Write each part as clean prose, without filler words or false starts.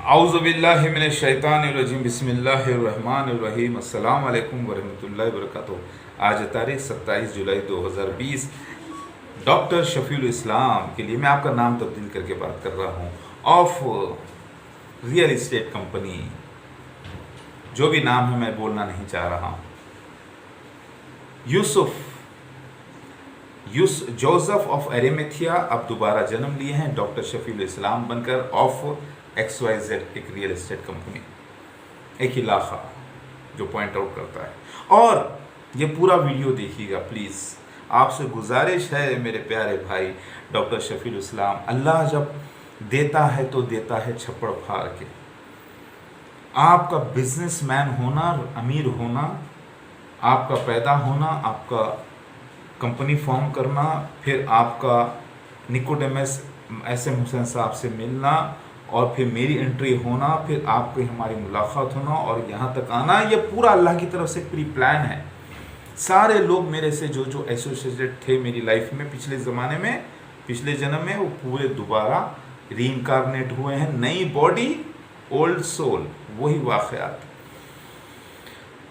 अऊज़ु बिल्लाहि मिनश शैतानिर रजीम बिस्मिल्लाहिर रहमानिर रहीम अस्सलाम वालेकुम वरहमतुल्लाहि वबरकातुहू। आज तारीख 27 जुलाई 2020। डॉक्टर शफीउल इस्लाम के लिए मैं आपका नाम तब्दील करके बात कर रहा हूँ। ऑफ रियल इस्टेट कंपनी, जो भी नाम है मैं बोलना नहीं चाह रहा हूँ। जोसेफ ऑफ एरेमेथिया अब दोबारा जन्म लिए हैं डॉक्टर शफीउल इस्लाम बनकर, ऑफ XYZ, एक रियल एस्टेट कंपनी, एक इलाका जो पॉइंट आउट करता है। और ये पूरा वीडियो देखिएगा प्लीज़, आपसे गुजारिश है मेरे प्यारे भाई डॉक्टर शफीउल इस्लाम। अल्लाह जब देता है तो देता है छप्पड़ फाड़ के। आपका बिजनेसमैन होना, अमीर होना, आपका पैदा होना, आपका कंपनी फॉर्म करना, फिर आपका निकोडेमस SM हुसैन साहब से मिलना, और फिर मेरी एंट्री होना, फिर आपकी हमारी मुलाकात होना और यहाँ तक आना, ये पूरा अल्लाह की तरफ से प्री प्लान है। सारे लोग मेरे से जो एसोसिएटेड थे मेरी लाइफ में पिछले ज़माने में, पिछले जन्म में, वो पूरे दोबारा रीइंकारनेट हुए हैं। नई बॉडी, ओल्ड सोल, वही वाक़यात।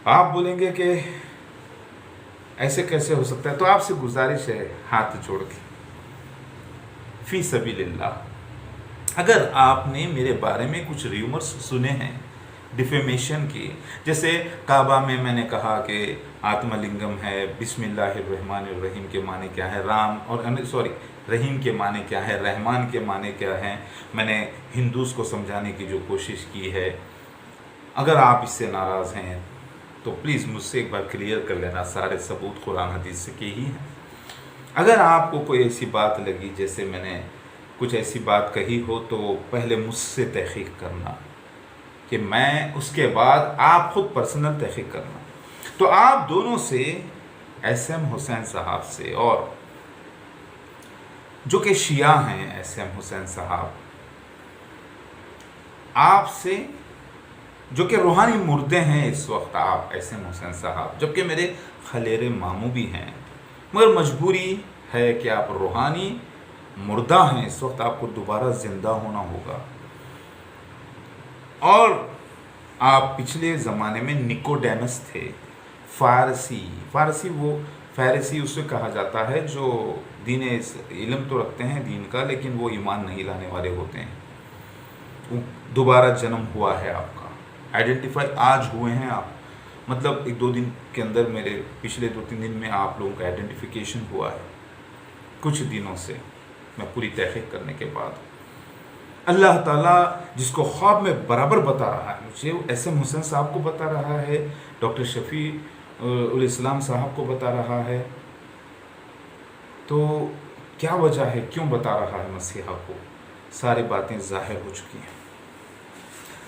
आप बोलेंगे कि ऐसे कैसे हो सकता है, तो आपसे गुजारिश है हाथ जोड़ के, फी सबीलिल्लाह, अगर आपने मेरे बारे में कुछ र्यूमर्स सुने हैं डिफेमेशन की, जैसे काबा में मैंने कहा कि आत्मलिंगम है, बिस्मिल्लाहिर्रहमानिर्रहीम के माने क्या है, रहीम के माने क्या है, रहमान के माने क्या है, मैंने हिंदूज़ को समझाने की जो कोशिश की है। अगर आप इससे नाराज़ हैं तो प्लीज़ मुझसे एक बार क्लियर कर लेना, सारे सबूत कुरान हदीस से के ही हैं। अगर आपको कोई ऐसी बात लगी, जैसे मैंने कुछ ऐसी बात कही हो, तो पहले मुझसे तहक़ीक़ करना, कि मैं उसके बाद आप ख़ुद पर्सनल तहक़ीक़ करना। तो आप दोनों से, SM हुसैन साहब से, और जो कि शिया हैं SM हुसैन साहब, आपसे जो कि रूहानी मुर्दे हैं इस वक्त आप SM हुसैन साहब, जबकि मेरे खलेरे मामू भी हैं, मगर मजबूरी है कि आप रूहानी मुर्दा हैं, इस वक्त आपको दोबारा ज़िंदा होना होगा। और आप पिछले ज़माने में निकोडेमस थे, फ़ारसी उसे कहा जाता है जो इल्म तो रखते हैं दीन का, लेकिन वो ईमान नहीं लाने वाले होते हैं। दोबारा जन्म हुआ है आपका, आइडेंटिफाई आज हुए हैं आप, मतलब 1-2 दिन के अंदर, मेरे पिछले 2-3 दिन में आप लोगों का आइडेंटिफिकेशन हुआ है। कुछ दिनों से मैं पूरी तहक़ीक़ करने के बाद, अल्लाह ताला जिसको ख्वाब में बराबर बता रहा है, मुझे SM हुसैन साहब को बता रहा है, डॉक्टर शफीउल इस्लाम साहब को बता रहा है, तो क्या वजह है, क्यों बता रहा है मसीहा को? सारी बातें ज़ाहिर हो चुकी हैं।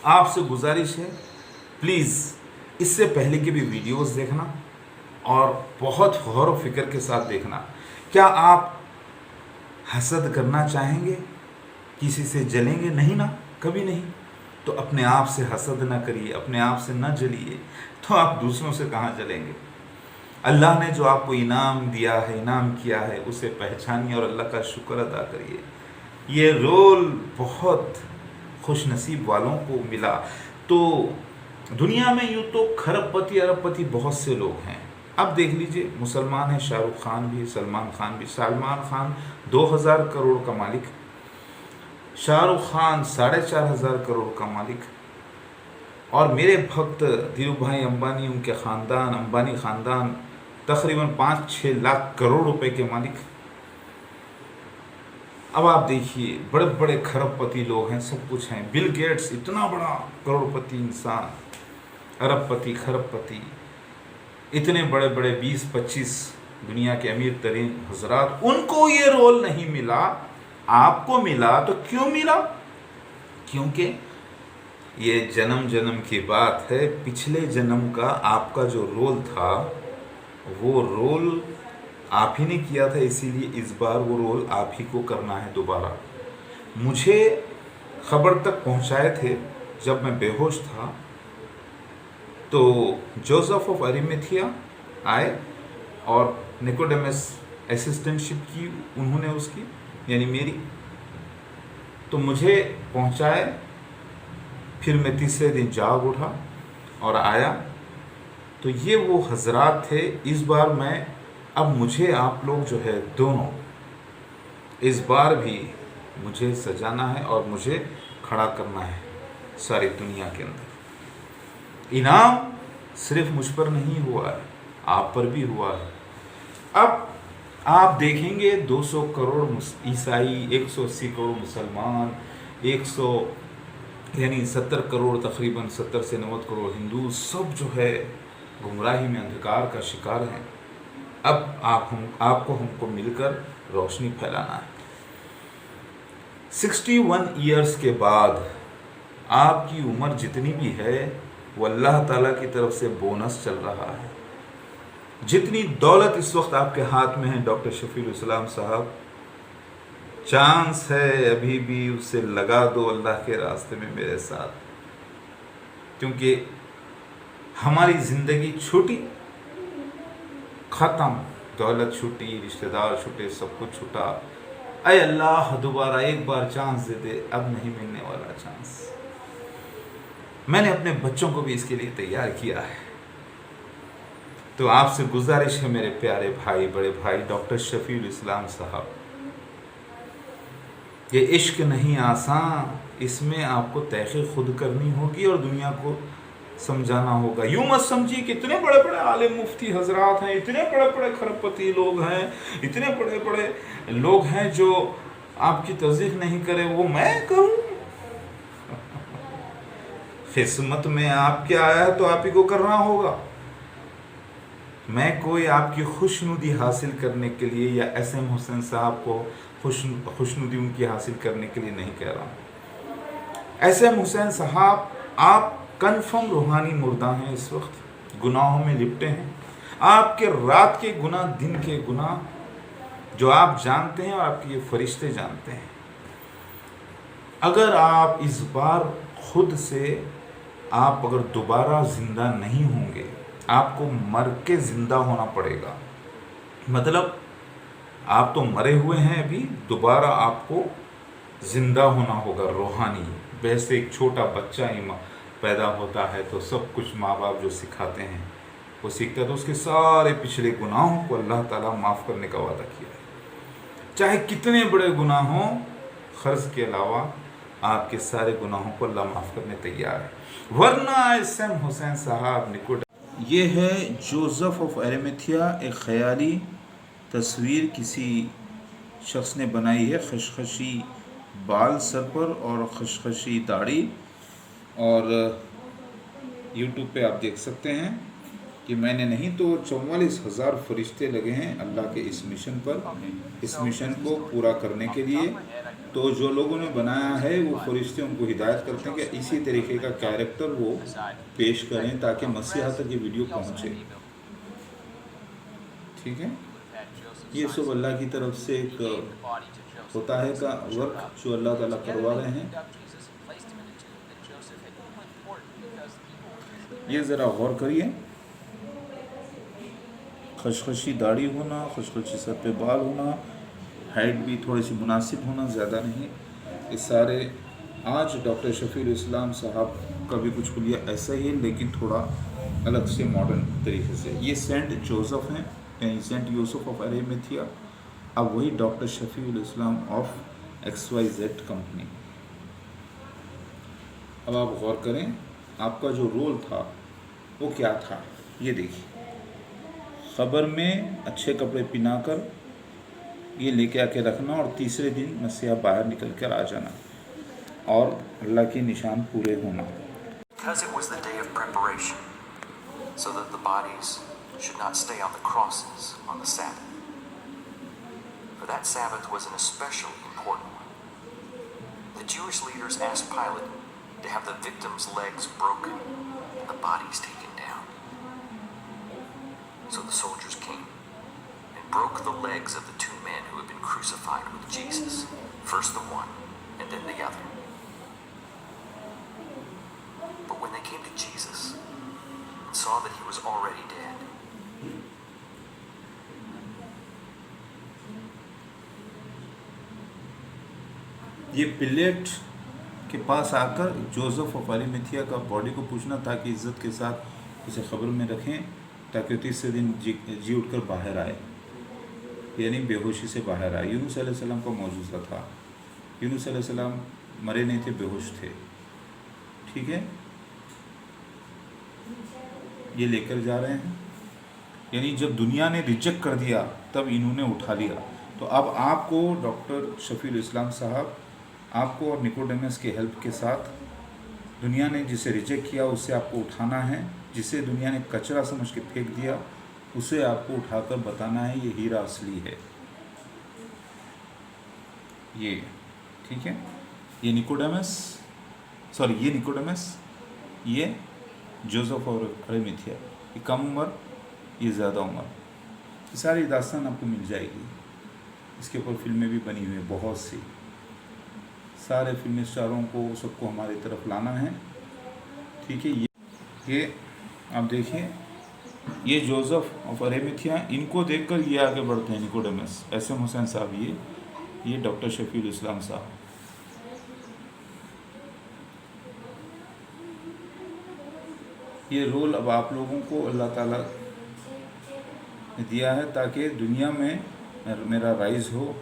आपसे गुजारिश है प्लीज़ इससे पहले की भी वीडियोस देखना, और बहुत गौर व फिक्र के साथ देखना। क्या आप हसद करना चाहेंगे? किसी से जलेंगे? नहीं ना, कभी नहीं। तो अपने आप से हसद ना करिए, अपने आप से ना जलिए, तो आप दूसरों से कहाँ जलेंगे? अल्लाह ने जो आपको इनाम दिया है, इनाम किया है, उसे पहचानिए और अल्लाह का शुक्र अदा करिए। ये रोल बहुत खुशनसीब वालों को मिला। तो दुनिया में यूँ तो खरबपति अरबपति बहुत से लोग हैं। अब देख लीजिए, मुसलमान हैं, शाहरुख खान भी, सलमान खान भी। सलमान खान 2000 करोड़ का मालिक, शाहरुख खान 4500 करोड़ का मालिक, और मेरे भक्त धीरू भाई अंबानी, उनके ख़ानदान, अंबानी ख़ानदान, तकरीबन 5-6 लाख करोड़ रुपए के मालिक। अब आप देखिए, बड़े बड़े खरबपति लोग हैं, सब कुछ हैं। बिल गेट्स इतना बड़ा करोड़पति इंसान, अरबपति, खरबपति, इतने बड़े बड़े 20-25 दुनिया के अमीर तरीन हजरात, उनको ये रोल नहीं मिला, आपको मिला। तो क्यों मिला? क्योंकि ये जन्म जन्म की बात है। पिछले जन्म का आपका जो रोल था, वो रोल आप ही ने किया था, इसीलिए इस बार वो रोल आप ही को करना है दोबारा। मुझे खबर तक पहुंचाए थे जब मैं बेहोश था, तो जोसेफ ऑफ एरिमेथिया आए और निकोडेमस असिस्टेंटशिप की उन्होंने उसकी, यानी मेरी। तो मुझे पहुंचाए پھر میں تیسرے دن جاگ اٹھا اور آیا تو یہ وہ حضرات تھے. اس بار میں اب مجھے آپ لوگ جو ہے دونوں اس بار بھی مجھے سجانا ہے اور مجھے کھڑا کرنا ہے ساری دنیا کے اندر. انعام صرف مجھ پر نہیں ہوا ہے, آپ پر بھی ہوا ہے. اب آپ دیکھیں گے 200 کروڑ عیسائی, 180 کروڑ مسلمان, 70 کروڑ تقریباً 70 سے 90 کروڑ ہندو, سب جو ہے گمراہی میں اندھکار کا شکار ہیں. اب آپ کو ہم کو مل کر روشنی پھیلانا ہے. 61 ایئرز کے بعد آپ کی عمر جتنی بھی ہے وہ اللہ تعالیٰ کی طرف سے بونس چل رہا ہے. جتنی دولت اس وقت آپ کے ہاتھ میں ہے ڈاکٹر شفیع الاسلام صاحب, چانس ہے ابھی بھی اسے لگا دو اللہ کے راستے میں میرے ساتھ, کیونکہ ہماری زندگی چھوٹی, ختم, دولت چھوٹی, رشتہ دار چھوٹے, سب کچھ چھوٹا. اے اللہ دوبارہ ایک بار چانس دے دے, اب نہیں ملنے والا چانس. میں نے اپنے بچوں کو بھی اس کے لیے تیار کیا ہے. تو آپ سے گزارش ہے میرے پیارے بھائی, بڑے بھائی ڈاکٹر شفیع الاسلام صاحب, یہ عشق نہیں آسان, اس میں آپ کو تحقیق خود کرنی ہوگی اور دنیا کو سمجھانا ہوگا. یوں مت سمجھیے کہ اتنے بڑے بڑے عالم مفتی حضرات ہیں, اتنے بڑے بڑے کھرب پتی لوگ ہیں, اتنے بڑے بڑے لوگ ہیں جو آپ کی تصدیق نہیں کرے, وہ میں کروں. قسمت میں آپ کے آیا ہے تو آپ ہی کو کرنا ہوگا. میں کوئی آپ کی خوشنودی حاصل کرنے کے لیے یا ایس ایم حسین صاحب کو خوشنودی ان کی حاصل کرنے کے لیے نہیں کہہ رہا ہوں. ایس ایم حسین صاحب آپ کنفرم روحانی مردہ ہیں, اس وقت گناہوں میں لپٹے ہیں. آپ کے رات کے گناہ, دن کے گناہ جو آپ جانتے ہیں اور آپ کے یہ فرشتے جانتے ہیں. اگر آپ اس بار خود سے آپ اگر دوبارہ زندہ نہیں ہوں گے, آپ کو مر کے زندہ ہونا پڑے گا. مطلب آپ تو مرے ہوئے ہیں ابھی, دوبارہ آپ کو زندہ ہونا ہوگا روحانی. ویسے ایک چھوٹا بچہ ہی پیدا ہوتا ہے تو سب کچھ ماں باپ جو سکھاتے ہیں وہ سیکھتا ہے, تو اس کے سارے پچھلے گناہوں کو اللہ تعالیٰ معاف کرنے کا وعدہ کیا ہے. چاہے کتنے بڑے گناہ ہوں, قرض کے علاوہ آپ کے سارے گناہوں کو اللہ معاف کرنے تیار ہے. ورنہ ایس ایم حسین صاحب نکوٹ. یہ ہے جوزف آف ایریمیتھیا, ایک خیالی تصویر کسی شخص نے بنائی ہے, خشخشی بال سر پر اور خشخشی داڑھی, اور یوٹیوب پہ آپ دیکھ سکتے ہیں کہ میں نے نہیں تو 44,000 فرشتے لگے ہیں اللہ کے اس مشن پر, اس مشن کو پورا کرنے کے لیے. تو جو لوگوں نے بنایا ہے وہ فرشتے ان کو ہدایت کرتے ہیں کہ اسی طریقے کا کیریکٹر وہ پیش کریں تاکہ مسیح تک یہ ویڈیو پہنچے. ٹھیک ہے, یہ سب اللہ کی طرف سے ایک ہوتا ہے کا ورک جو اللہ تعالیٰ کروا رہے ہیں. یہ ذرا غور کریے, خشخشی داڑھی ہونا, خشخشی سر پہ بال ہونا, ہائٹ بھی تھوڑی سی مناسب ہونا, زیادہ نہیں. یہ سارے آج ڈاکٹر شفیع الاسلام صاحب کا بھی کچھ کلیہ ایسا ہی ہے لیکن تھوڑا الگ سے ماڈرن طریقے سے. یہ سینٹ جوزف ہیں, یعنی سینٹ یوسف آف ایریمیتھیا. اب وہی ڈاکٹر شفیع الاسلام آف XYZ کمپنی. اب آپ غور کریں آپ کا جو رول تھا وہ کیا تھا. یہ دیکھیے, خبر میں اچھے کپڑے پہنا کر یہ لے کے آ کے رکھنا, اور تیسرے دن مسیح باہر نکل کر آ جانا اور اللہ کی نشان پورے ہونا. Because it was the day of preparation, so that the bodies should not stay on the crosses on the Sabbath. For that Sabbath was an especially important one. The Jewish leaders asked Pilate to have the victims' legs broken and the bodies taken down. So the soldiers came and broke the legs of the two men who had been crucified with Jesus, first the one and then the other. But when they came to Jesus and saw that he was already dead, یہ plate के पास आकर Joseph of Arimathea का body को पूछना ताकि इज़्ज़त के साथ उसे खबर में रखें ताकि वो तीसरे दिन जी उठकर बाहर आए, यानी बेहोशी से बाहर आए। यूनुस अलैहिस्सलाम का मौजूदा था। यूनुस अलैहिस्सलाम मरे नहीं थे, बेहोश थे। ठीक है, ये लेकर जा रहे हैं, यानी जब दुनिया ने रिजेक्ट कर दिया तब इन्होंने उठा लिया। तो अब आपको डॉक्टर शफीउल इस्लाम साहब, आपको और निकोडेमस के हेल्प के साथ दुनिया ने जिसे रिजेक्ट किया उससे आपको उठाना है, जिसे दुनिया ने कचरा समझ के फेंक दिया उसे आपको उठाकर बताना है ये हीरा असली है। ये ठीक है, ये निकोडेमस, सॉरी ये निकोडेमस, ये जोसेफ और अरिमथिया, ये कम उम्र, ये ज़्यादा उम्र। ये सारी दास्तान आपको मिल जाएगी। इसके ऊपर फिल्में भी बनी हुई हैं बहुत सी। सारे फिल्म स्टारों को सबको हमारी तरफ लाना है। ठीक है, ये आप देखिए, ये जोसेफ ऑफ अरिमथिया, इनको देखकर ये आगे बढ़ते हैं निकोडेमस, एस एम हुसैन साहब, ये डॉक्टर शफीउल इस्लाम साहब। ये रोल अब आप लोगों को अल्लाह ताला ने दिया है ताकि दुनिया में मेरा राइज़ हो,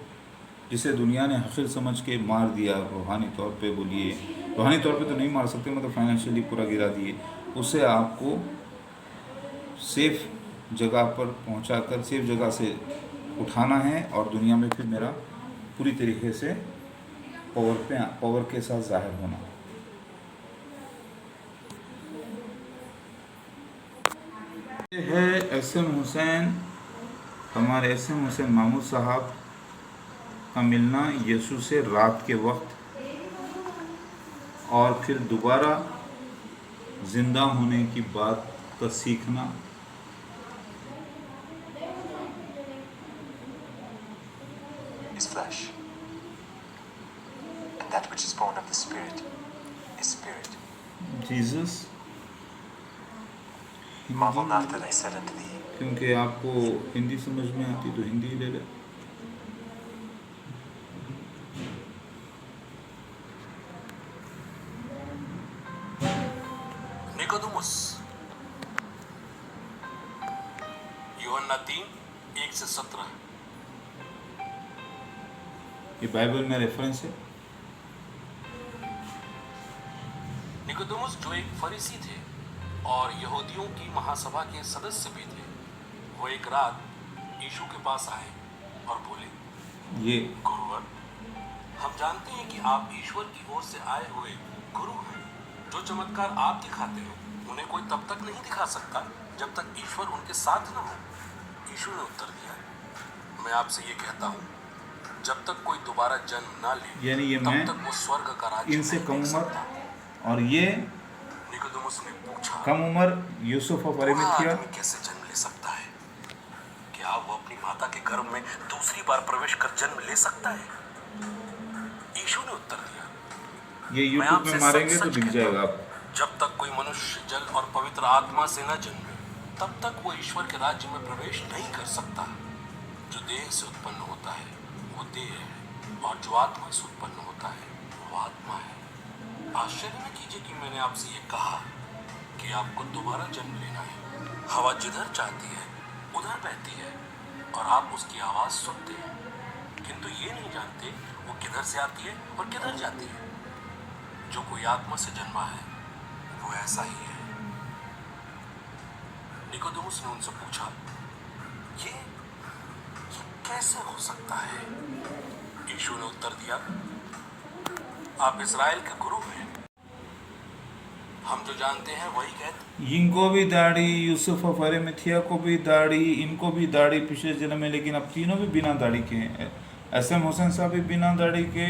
जिसे दुनिया ने हक़ीर समझ के मार दिया रूहानी तौर पे, बोलिए रूहानी तौर पे तो नहीं मार सकते, मतलब फाइनेंशियली पूरा गिरा दिए, उसे आपको सेफ़ जगह पर पहुंचाकर सेफ़ जगह से उठाना है और दुनिया में फिर मेरा पूरी तरीके से पावर के साथ ज़ाहिर होना। ये है एस एम हुसैन, हमारे एस एम हुसैन महमूद साहब का मिलना यीशु से रात के वक्त और फिर दोबारा ज़िंदा होने की बात का सीखना। Is flesh, and that which is born of the Spirit is spirit. Jesus, Marvel not that I said unto thee, क्योंकि आपको हिंदी समझ में आती तो हिंदी ही ले ले। निकोदेमुस, यूहन्ना 3:1-17। ये बाइबल में रेफरेंस है। निकोदेमुस जो एक फरीसी थे और यहूदियों की महासभा के सदस्य भी थे, वो एक रात यीशु के पास आए और बोले, ये गुरुवर, हम जानते हैं कि आप ईश्वर की ओर से आए हुए गुरु हैं। जो चमत्कार आप दिखाते हैं उन्हें कोई तब तक नहीं दिखा सकता जब तक ईश्वर उनके साथ न हो। यीशु ने उत्तर दिया, मैं आपसे ये कहता हूँ, जब तक कोई दोबारा जन्म ना ले, यानी ये तब मैं तक वो स्वर्ग का राज्य इनसे नहीं कम देख उम्र, सकता। और ये निकोदेमुस ने पूछा, कम उम्र यूसुफ ऑफ बूढ़ा अरिमथिया। आदमी कैसे जन्म ले सकता है? क्या वो अपनी माता के गर्भ में दूसरी बार प्रवेश कर जन्म ले सकता है? यीशु ने उत्तर दिया, ये मैं यूट्यूब आपसे में मारेंगे सच तो सच दिख कहता जाएगा हूं, आपको। जब तक कोई मनुष्य जल और पवित्र आत्मा से न जन्मे, तब तक वो ईश्वर के राज्य में प्रवेश नहीं कर सकता। जो देह से उत्पन्न होता है वो देह है, और जो आत्मा से उत्पन्न होता है वो आत्मा है। आश्चर्य न कीजिए कि मैंने आपसे ये कहा कि आपको दोबारा जन्म लेना है। हवा जिधर चाहती है उधर बहती है और आप उसकी आवाज़ सुनते हैं, किंतु ये नहीं जानते वो किधर से आती है और किधर जाती है। जो कोई आत्मा से जन्मा है वो ऐसा ही है। निकोदेमुस ने उनसे पूछा, ये कैसे हो सकता है? यीशु ने उत्तर दिया, आप इस्राएल के गुरु हैं। हम जो जानते हैं वही कहते। इनको भी दाढ़ी, यूसुफ ऑफ अरिमथिया को भी दाढ़ी, इनको भी दाढ़ी पिछले जन्म में, लेकिन अब तीनों भी बिना दाढ़ी के हैं। एस एम हुसैन साहब भी बिना दाढ़ी के,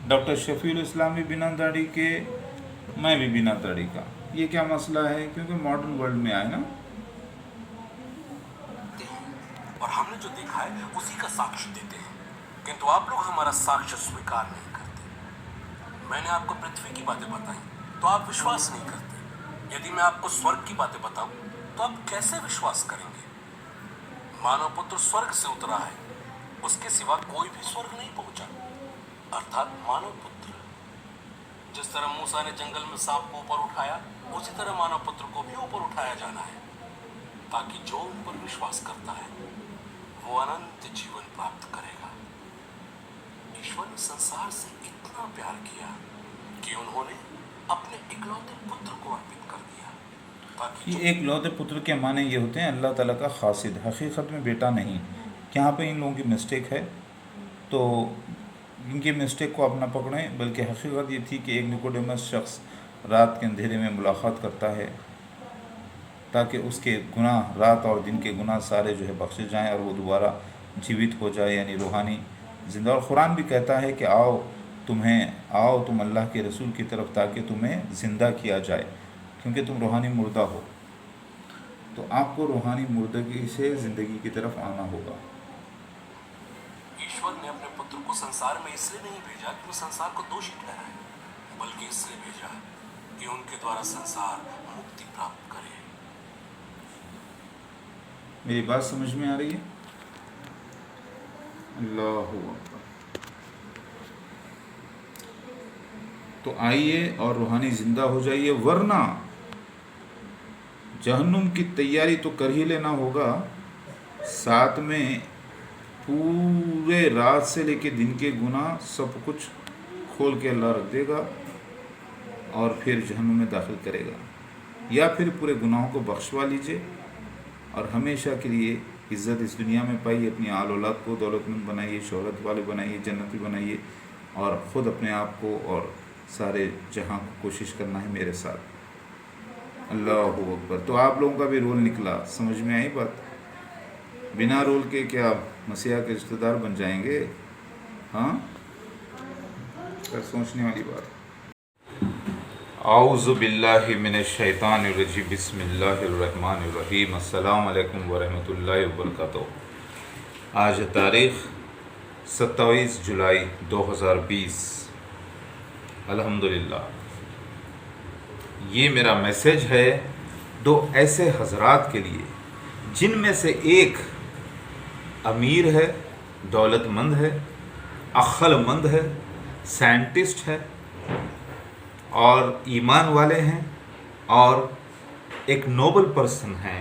डॉक्टर शफीउल इस्लाम भी बिना दाढ़ी के, मैं भी बिना दाढ़ी का। ये क्या मसला है? क्योंकि मॉडर्न वर्ल्ड में आए ना। और हमने जो देखा है उसी का साक्ष्य देते हैं, किंतु आप लोग हमारा साक्ष्य स्वीकार नहीं करते। मैंने आपको पृथ्वी की बातें बताई तो आप विश्वास नहीं करते। यदि मैं आपको स्वर्ग की बातें बताऊं तो आप कैसे विश्वास करेंगे? मानव पुत्र स्वर्ग से उतरा है, उसके सिवा कोई भी स्वर्ग नहीं पहुंचा, अर्थात मानव पुत्र। जिस तरह मूसा ने जंगल में सांप को ऊपर उठाया, उसी तरह मानव पुत्र को भी ऊपर उठाया जाना है, ताकि जो उन पर विश्वास करता है वो अनंत जीवन प्राप्त करेगा। ईश्वर ने संसार से इतना प्यार किया कि उन्होंने अपने इकलौते पुत्र को अर्पित कर दिया, ताकि ये एक लौते पुत्र के माने ये होते हैं अल्लाह ताला का खासिद, हकीकत में बेटा नहीं। यहाँ पे इन लोगों की मिस्टेक है, तो इनकी मिस्टेक को अपना पकड़ें, बल्कि हकीकत ये थी कि एक निकोडेमस शख्स रात के अंधेरे में मुलाकात करता है ताकि उसके गुनाह, रात और दिन के गुनाह सारे जो है बख्शे जाएं और वो दोबारा जीवित हो जाए, यानी रूहानी जिंदा। और कुरान भी कहता है कि आओ तुम अल्लाह के रसूल की तरफ ताकि तुम्हें ज़िंदा किया जाए, क्योंकि तुम रूहानी मुर्दा हो। तो आपको रूहानी मुर्दगी से ज़िंदगी की तरफ आना होगा। ईश्वर ने अपने पुत्र को संसार में इसलिए नहीं भेजा कि वो संसार को दोषी ठहराए, बल्कि इसलिए भेजा कि उनके द्वारा संसार मुक्ति प्राप्त करे। मेरी बात समझ में आ रही है? अल्लाह अकबर। तो आइए और रूहानी जिंदा हो जाइए, वरना जहन्नुम की तैयारी तो कर ही लेना होगा, साथ में पूरे रात से लेके दिन के गुनाह सब कुछ खोल के अल्लाह रख देगा और फिर जहन्नुम में दाखिल करेगा। या फिर पूरे गुनाहों को बख्शवा लीजिए और हमेशा के लिए इज़्ज़त इस दुनिया में पाइए, अपनी आल औलाद को दौलतमंद बनाइए, शोहरत वाले बनाइए, जन्नती बनाइए, और ख़ुद अपने आप को और सारे जहां को कोशिश करना है मेरे साथ। अल्लाह अकबर। तो आप लोगों का भी रोल निकला, समझ में आई बात? बिना रोल के क्या मसीहा के रिश्तेदार बन जाएंगे? हाँ, क्या सोचने वाली बात। आऊज़ु बिल्लाहि मिनश शैतानिर रजीम, बिस्मिल्लाहिर रहमानिर रहीम। अस्सलामु अलैकुम व रहमतुल्लाहि व बरकातुहू। आज तारीख़ 27 जुलाई 2020। अल्हम्दुलिल्लाह, ये मेरा मैसेज है दो ऐसे हजरात के लिए जिनमें से एक अमीर है, दौलतमंद है, अक्लमंद है, साइंटिस्ट है और ईमान वाले हैं और एक नोबल पर्सन हैं।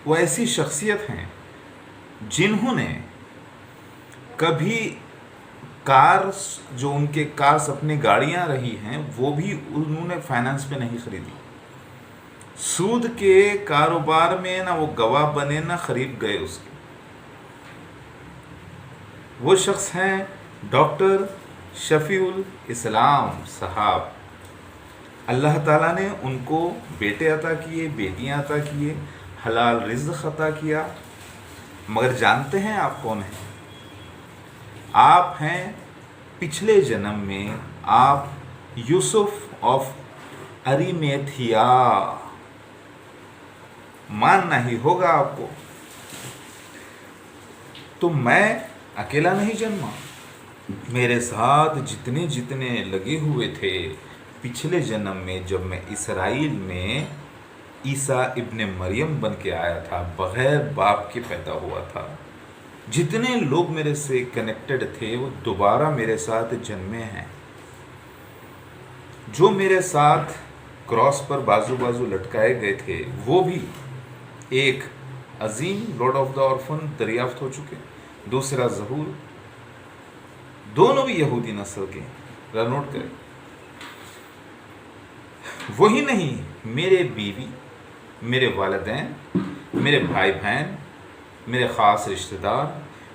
वो ऐसी शख्सियत हैं जिन्होंने कभी कार्स, जो उनके कार्स अपनी गाड़ियां रही हैं, वो भी उन्होंने फाइनेंस पे नहीं खरीदी। सूद के कारोबार में ना वो गवाह बने ना खरीद गए उसके। वो शख्स हैं डॉक्टर शफीउल इस्लाम साहब। अल्लाह ताला ने उनको बेटे अता किए, बेटियां अता किए, हलाल रिज़्क़ अता किया। मगर जानते हैं आप कौन हैं? आप हैं पिछले जन्म में आप यूसुफ ऑफ अरिमेथिया। मानना ही होगा आपको। तो मैं अकेला नहीं जन्मा, मेरे साथ जितने जितने लगे हुए थे पिछले जन्म में, जब मैं इसराइल में ईसा इब्ने मरियम बन के आया था, बग़ैर बाप के पैदा हुआ था, जितने लोग मेरे से कनेक्टेड थे वो दोबारा मेरे साथ जन्मे हैं। जो मेरे साथ क्रॉस पर बाजू बाजू लटकाए गए थे वो भी एक अजीम लॉर्ड ऑफ द ऑर्फन दरियाफ्त हो चुके, दूसरा ज़हूर, दोनों भी यहूदी नस्ल के। रन नोट करें। वही नहीं, मेरे बीवी, मेरे वालिदैन, मेरे भाई बहन, मेरे ख़ास रिश्तेदार,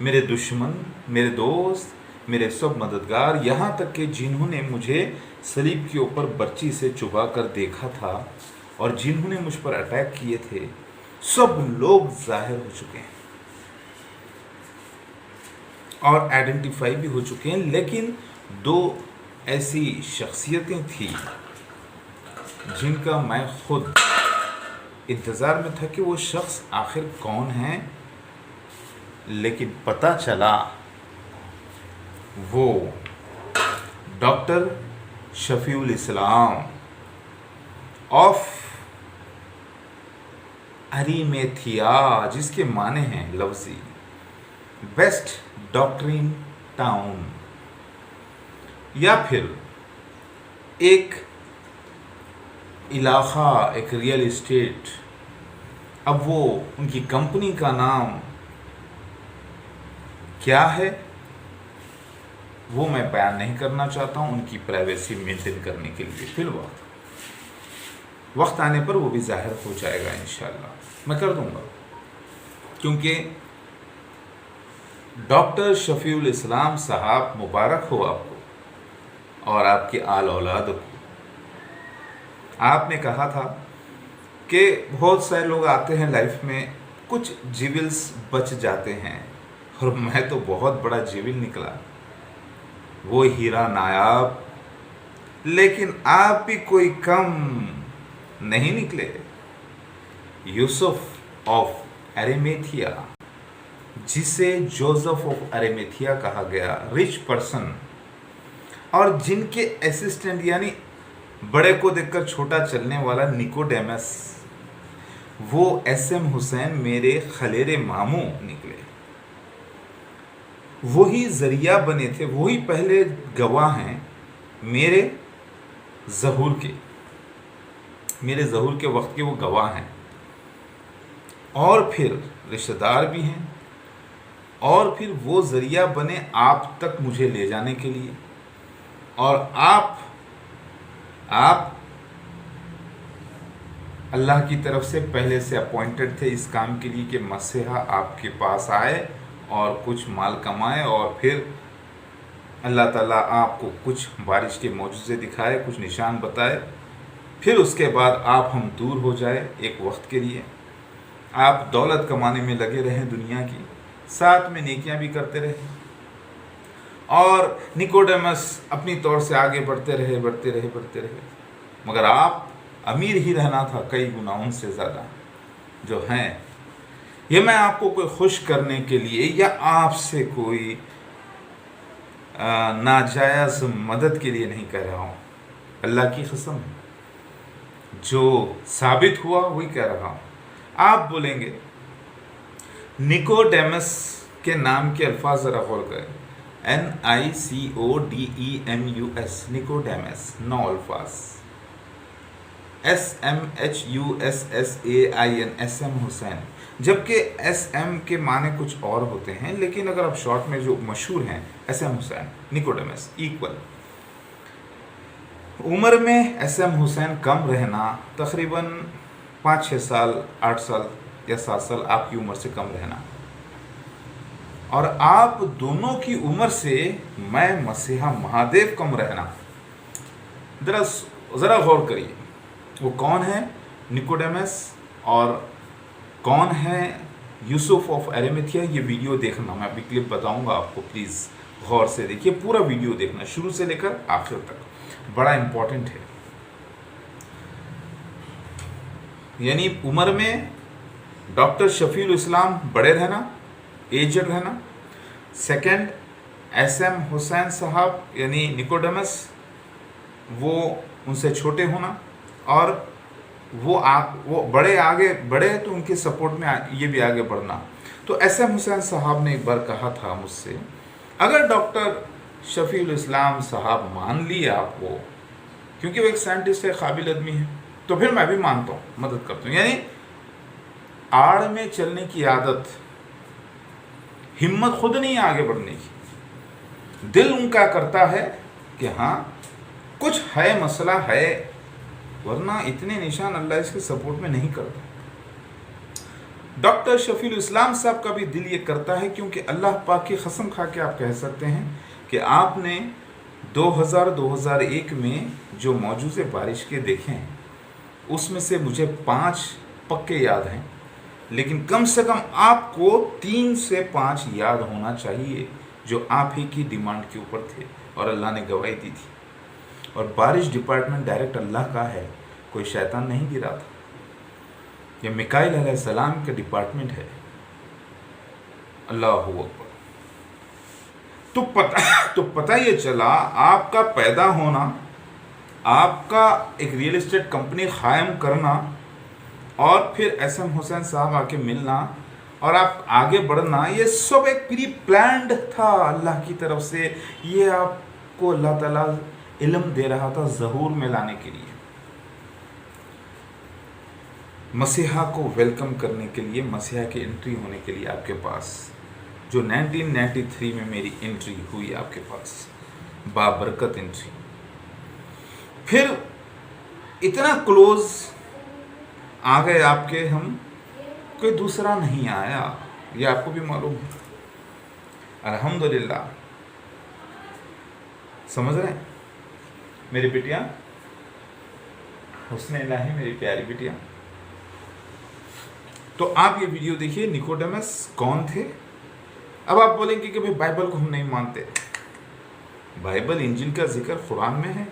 मेरे दुश्मन, मेरे दोस्त, मेरे सब मददगार, यहाँ तक कि जिन्होंने मुझे सलीब के ऊपर बर्ची से चुबा कर देखा था और जिन्होंने मुझ पर अटैक किए थे, सब लोग ज़ाहिर हो चुके हैं और आइडेंटिफाई भी हो चुके हैं। लेकिन दो ऐसी शख्सियतें थी जिनका मैं खुद इंतज़ार में था कि वो शख्स आखिर कौन है, लेकिन पता चला वो डॉक्टर शफीउल इस्लाम ऑफ अरिमेथिया, जिसके माने हैं लफ्ज़ी बेस्ट डॉक्ट्रिन टाउन, या फिर एक इलाका, एक रियल इस्टेट, अब वो उनकी कंपनी का नाम क्या है वो मैं बयान नहीं करना चाहता हूँ, उनकी प्राइवेसी मेंटेन करने के लिए। फिर वक्त आने पर वो भी जाहिर हो जाएगा इंशाल्लाह, मैं कर दूंगा। क्योंकि डॉक्टर शफीउल इस्लाम साहब, मुबारक हो आपको और आपकी आल औलाद को। आपने कहा था कि बहुत सारे लोग आते हैं लाइफ में, कुछ जिविल्स बच जाते हैं, और मैं तो बहुत बड़ा जिविल निकला, वो हीरा नायाब। लेकिन आप भी कोई कम नहीं निकले। यूसुफ ऑफ अरिमेथिया, जिसे जोसेफ ऑफ अरिमेथिया कहा गया, रिच पर्सन, और जिनके असिस्टेंट यानी बड़े को देखकर छोटा चलने वाला निकोडेमस, वो SM हुसैन मेरे खलेरे मामू निकले। वही जरिया बने थे, वही पहले गवाह हैं मेरे ज़हूर के वक्त के, वो गवाह हैं, और फिर रिश्तेदार भी हैं, और फिर वो ज़रिया बने आप तक मुझे ले जाने के लिए। और आप अल्लाह की तरफ से पहले से अपॉइंटेड थे इस काम के लिए कि मसीहा आपके पास आए और कुछ माल कमाए, और फिर अल्लाह ताला आपको कुछ बारिश के मौजूज़े दिखाए, कुछ निशान बताए, फिर उसके बाद आप हम दूर हो जाए एक वक्त के लिए। आप दौलत कमाने में लगे रहें दुनिया की, साथ में नेकियां भी करते रहे, और निकोडेमस अपनी तौर से आगे बढ़ते रहे, मगर आप अमीर ही रहना था कई गुना उनसे ज़्यादा जो हैं। ये मैं आपको कोई खुश करने के लिए या आपसे कोई नाजायज़ मदद के लिए नहीं कह रहा हूँ, अल्लाह की कसम, जो साबित हुआ वही कह रहा हूँ। आप बोलेंगे निकोडेमस के नाम के अल्फाज ज़रा गौर करें, NICODEMUS, निकोडेमस, 9 अल्फाज, SMHUSSAIN, SM हुसैन, जबकि SM के माने कुछ और होते हैं, लेकिन अगर आप शॉर्ट में जो मशहूर हैं SM हुसैन, निकोडेमस इक्वल। उम्र में SM हुसैन कम रहना, तकरीबन 5-6 साल, 8 साल या 7 साल आपकी उम्र से कम रहना, और आप दोनों की उम्र से मैं मसीहा महादेव कम रहना। ज़रा गौर करिए, वो कौन है निकोडेमस और कौन है यूसुफ ऑफ अरिमेथिया। ये वीडियो देखना, मैं अभी क्लिप बताऊंगा आपको, प्लीज़ गौर से देखिए, पूरा वीडियो देखना शुरू से लेकर आखिर तक, बड़ा इंपॉर्टेंट है। यानी उम्र में डॉक्टर शफीउल इस्लाम बड़े रहना, एजड रहना। सेकंड, SM हुसैन साहब यानी निकोडेमस, वो उनसे छोटे होना, और वो बड़े आगे बढ़े तो उनके सपोर्ट में ये भी आगे बढ़ना। तो SM हुसैन साहब ने एक बार कहा था मुझसे, अगर डॉक्टर शफीउल इस्लाम साहब मान लिए आपको, क्योंकि वो एक साइंटिस्ट है, काबिल आदमी है, तो फिर मैं भी मानता हूँ, मदद करता हूँ। यानी आड़ में चलने की आदत, हिम्मत खुद नहीं आगे बढ़ने की, दिल उनका करता है कि हाँ कुछ है, मसला है, वरना इतने निशान अल्लाह इसके सपोर्ट में नहीं करता। डॉक्टर शफीउल इस्लाम साहब का भी दिल ये करता है, क्योंकि अल्लाह पाक की कसम खा के आप कह सकते हैं कि आपने 2001 में जो मौजूज़े बारिश के देखे हैं, उसमें से मुझे 5 पक्के याद हैं, लेकिन कम से कम आपको 3 से 5 याद होना चाहिए जो आप ही की डिमांड के ऊपर थे और अल्लाह ने गवाही दी थी। और बारिश डिपार्टमेंट डायरेक्ट अल्लाह का है, कोई शैतान नहीं गिरा था, ये मिकाइल अलैहिस्सलाम का डिपार्टमेंट है। अल्लाहु अकबर। तो पता ये चला आपका पैदा होना, आपका एक रियल एस्टेट कंपनी कायम करना, और फिर SM हुसैन साहब आके मिलना और आप आगे बढ़ना, ये सब एक प्री प्लान्ड था अल्लाह की तरफ से। ये आपको अल्लाह ताला علم دے رہا تھا ظہور میں لانے کے لیے، مسیحا کو ویلکم کرنے کے لیے، مسیحا کی انٹری ہونے کے لیے آپ کے پاس، جو 1993 میں میری انٹری ہوئی آپ کے پاس، بابرکت انٹری۔ پھر اتنا کلوز آ گئے آپ کے ہم، کوئی دوسرا نہیں آیا، یہ آپ کو بھی معلوم ہے۔ الحمدللہ، سمجھ رہے ہیں میری بیٹیاں، حسن الہی میری پیاری بیٹیاں۔ تو آپ یہ ویڈیو دیکھیے، نیکوڈیمس کون تھے؟ اب آپ بولیں گے کہ بھائی بائبل کو ہم نہیں مانتے، بائبل انجیل کا ذکر قرآن میں ہے،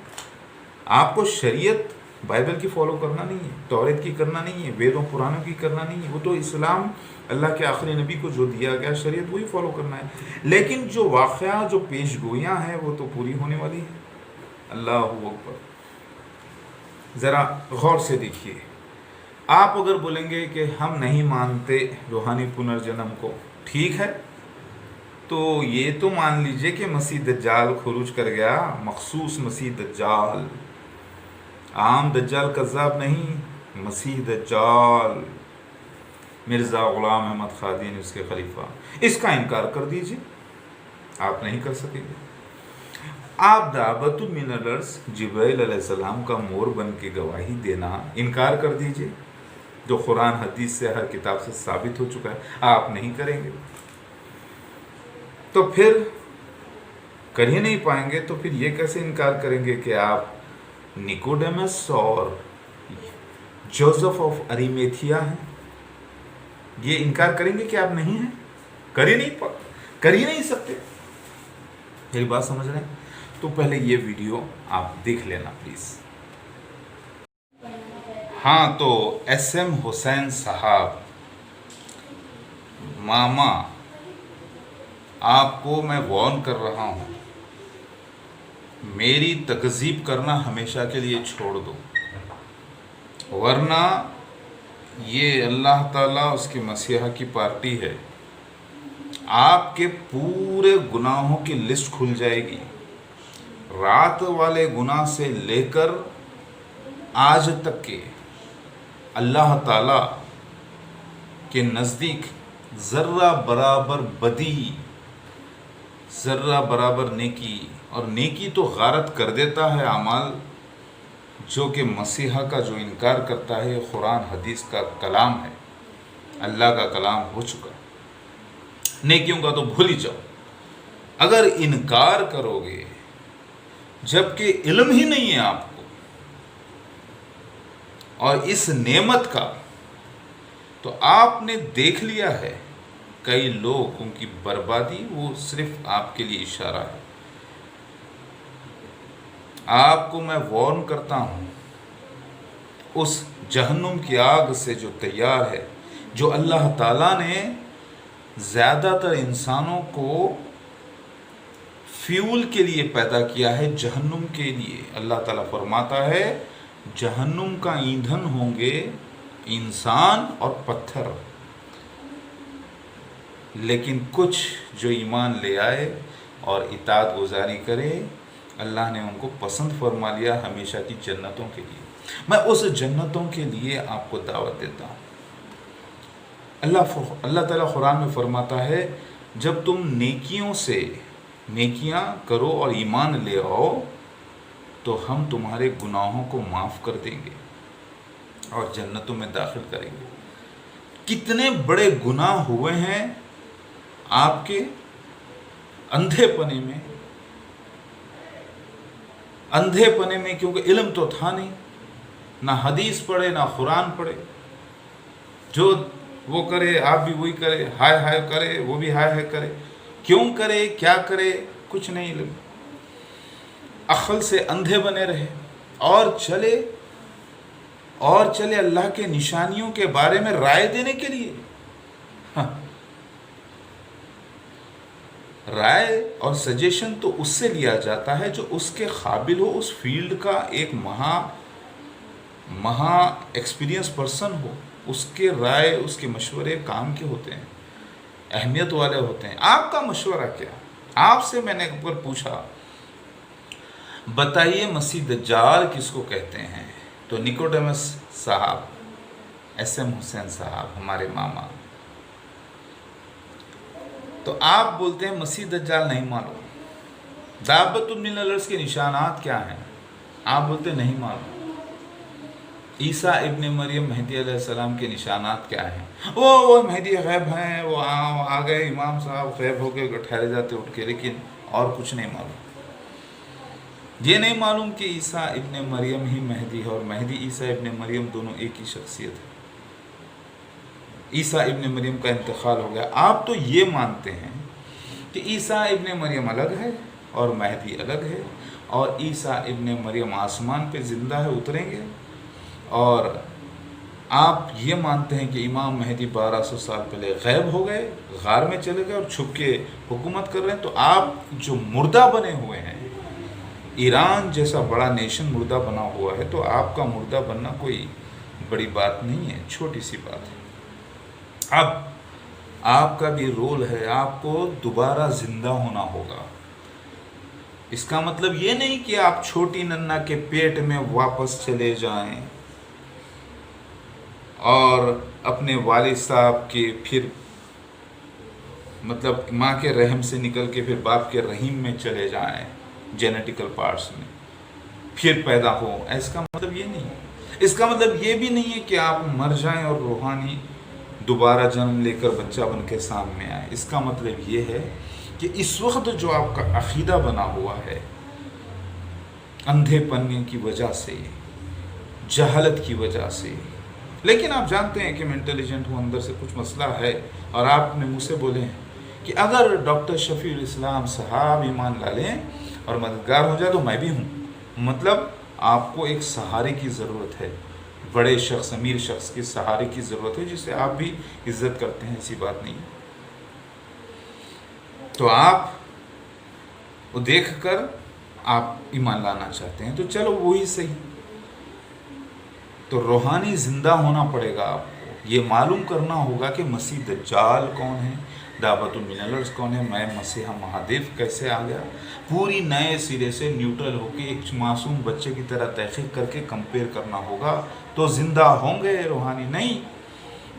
آپ کو شریعت بائبل کی فالو کرنا نہیں ہے، توریت کی کرنا نہیں ہے، ویدوں پرانوں کی کرنا نہیں ہے، وہ تو اسلام اللہ کے آخری نبی کو جو دیا گیا شریعت وہی فالو کرنا ہے، لیکن جو واقعہ جو پیش گوئیاں ہیں وہ تو پوری ہونے والی ہیں۔ اللہ اکبر، ذرا غور سے دیکھیے۔ آپ اگر بولیں گے کہ ہم نہیں مانتے روحانی پنرجنم کو، ٹھیک ہے، تو یہ تو مان لیجئے کہ مسیح دجال خروج کر گیا، مخصوص مسیح دجال، عام دجال کذاب نہیں، مسیح دجال، مرزا غلام احمد قادیانی اس کے خلیفہ، اس کا انکار کر دیجئے، آپ نہیں کر سکیں گے۔ آپ دعوت من الارض جبرائیل علیہ السلام کا مور بن کے گواہی دینا انکار کر دیجئے، جو قرآن حدیث سے ہر کتاب سے ثابت ہو چکا ہے، آپ نہیں کریں گے، تو پھر کر ہی نہیں پائیں گے، تو پھر یہ کیسے انکار کریں گے کہ آپ نیکوڈیمس اور جوزف آف اریمیتھیا ہیں؟ یہ انکار کریں گے کہ آپ نہیں ہیں؟ کر ہی نہیں سکتے۔ میری بات سمجھ رہے ہیں؟ تو پہلے یہ ویڈیو آپ دیکھ لینا پلیز۔ ہاں، تو ایس ایم حسین صاحب، ماما، آپ کو میں وارن کر رہا ہوں، میری تکذیب کرنا ہمیشہ کے لیے چھوڑ دو، ورنہ یہ اللہ تعالیٰ اس کی مسیحا کی پارٹی ہے، آپ کے پورے گناہوں کی لسٹ کھل جائے گی، رات والے گناہ سے لے کر آج تک کے اللہ تعالیٰ کے نزدیک ذرہ برابر بدی، ذرہ برابر نیکی، اور نیکی تو غارت کر دیتا ہے اعمال، جو کہ مسیحا کا جو انکار کرتا ہے، قرآن حدیث کا کلام ہے، اللہ کا کلام ہو چکا، نیکیوں کا تو بھول ہی جاؤ۔ اگر انکار کرو گے جبکہ علم ہی نہیں ہے آپ کو اور اس نعمت کا، تو آپ نے دیکھ لیا ہے کئی لوگوں کی بربادی، وہ صرف آپ کے لیے اشارہ ہے۔ آپ کو میں وارن کرتا ہوں، اس جہنم کی آگ سے جو تیار ہے، جو اللہ تعالیٰ نے زیادہ تر انسانوں کو فیول کے لیے پیدا کیا ہے، جہنم کے لیے۔ اللہ تعالیٰ فرماتا ہے جہنم کا ایندھن ہوں گے انسان اور پتھر، لیکن کچھ جو ایمان لے آئے اور اطاعت گزاری کرے، اللہ نے ان کو پسند فرما لیا ہمیشہ کی جنتوں کے لیے۔ میں اس جنتوں کے لیے آپ کو دعوت دیتا ہوں۔ اللہ تعالیٰ قرآن میں فرماتا ہے جب تم نیکیاں کرو اور ایمان لے آؤ تو ہم تمہارے گناہوں کو معاف کر دیں گے اور جنتوں میں داخل کریں گے۔ کتنے بڑے گناہ ہوئے ہیں آپ کے اندھے پنے میں، کیونکہ علم تو تھا نہیں، نہ حدیث پڑھے نہ قرآن پڑھے، جو وہ کرے آپ بھی وہی کرے، ہائے ہائے کرے وہ بھی ہائے ہائے کرے، کیوں کرے کیا کرے کچھ نہیں علم، عقل سے اندھے بنے رہے اور چلے اللہ کے نشانیوں کے بارے میں رائے دینے کے لیے۔ رائے اور سجیشن تو اس سے لیا جاتا ہے جو اس کے قابل ہو، اس فیلڈ کا ایک مہا ایکسپیرینس پرسن ہو، اس کے رائے اس کے مشورے کام کے ہوتے ہیں، اہمیت والے ہوتے ہیں۔ آپ کا مشورہ کیا؟ آپ سے میں نے ایک بار پوچھا بتائیے مسیح دجال کس کو کہتے ہیں؟ تو نکوڈیمس صاحب، ایس ایم حسین صاحب، ہمارے ماما، تو آپ بولتے ہیں مسیح دجال نہیں معلوم۔ دعوت من الارض کے نشانات کیا ہیں؟ آپ بولتے ہیں نہیں معلوم۔ عیسیٰ ابن مریم مہدی علیہ السلام کے نشانات کیا ہیں؟ وہ مہدی غیب ہیں، وہ آ گئے امام صاحب غیب ہو کے ٹھہرے جاتے اٹھ کے، لیکن اور کچھ نہیں معلوم۔ یہ نہیں معلوم کہ عیسیٰ ابن مریم ہی مہدی ہے، اور مہدی عیسیٰ ابن مریم دونوں ایک ہی شخصیت ہے۔ عیسیٰ ابن مریم کا انتقال ہو گیا، آپ تو یہ مانتے ہیں کہ عیسیٰ ابن مریم الگ ہے اور مہدی الگ ہے، اور عیسیٰ ابن مریم آسمان پہ زندہ ہے، اتریں گے، اور آپ یہ مانتے ہیں کہ امام مہدی 1200 سال پہلے غیب ہو گئے، غار میں چلے گئے اور چھپ کے حکومت کر رہے ہیں۔ تو آپ جو مردہ بنے ہوئے ہیں، ایران جیسا بڑا نیشن مردہ بنا ہوا ہے، تو آپ کا مردہ بننا کوئی بڑی بات نہیں ہے، چھوٹی سی بات ہے۔ اب آپ کا بھی رول ہے، آپ کو دوبارہ زندہ ہونا ہوگا۔ اس کا مطلب یہ نہیں کہ آپ چھوٹی ننا کے پیٹ میں واپس چلے جائیں اور اپنے والد صاحب کے پھر مطلب ماں کے رحم سے نکل کے پھر باپ کے رحم میں چلے جائیں، جینیٹیکل پارٹس میں پھر پیدا ہو۔ اس کا مطلب یہ نہیں ہے۔ اس کا مطلب یہ بھی نہیں ہے کہ آپ مر جائیں اور روحانی دوبارہ جنم لے کر بچہ بن کے سامنے آئے۔ اس کا مطلب یہ ہے کہ اس وقت جو آپ کا عقیدہ بنا ہوا ہے، اندھے پنے کی وجہ سے، جہالت کی وجہ سے، لیکن آپ جانتے ہیں کہ میں انٹیلیجنٹ ہوں، اندر سے کچھ مسئلہ ہے، اور آپ نے مجھ سے بولے ہیں کہ اگر ڈاکٹر شفیع الاسلام صاحب ایمان لا لیں اور مددگار ہو جائے تو میں بھی ہوں۔ مطلب آپ کو ایک سہارے کی ضرورت ہے، بڑے شخص، امیر شخص کے سہارے کی ضرورت ہے، جسے آپ بھی عزت کرتے ہیں، ایسی بات نہیں ہے۔ تو آپ وہ دیکھ کر آپ ایمان لانا چاہتے ہیں، تو چلو وہی صحیح۔ تو روحانی زندہ ہونا پڑے گا آپ کو، یہ معلوم کرنا ہوگا کہ مسیح دجال کون ہے، دعوت من الارض کون ہے، میں مسیح مہادیو کیسے آ گیا، پوری نئے سرے سے نیوٹرل ہو کے ایک معصوم بچے کی طرح تحقیق کر کے کمپیئر کرنا ہوگا، تو زندہ ہوں گے، روحانی نہیں۔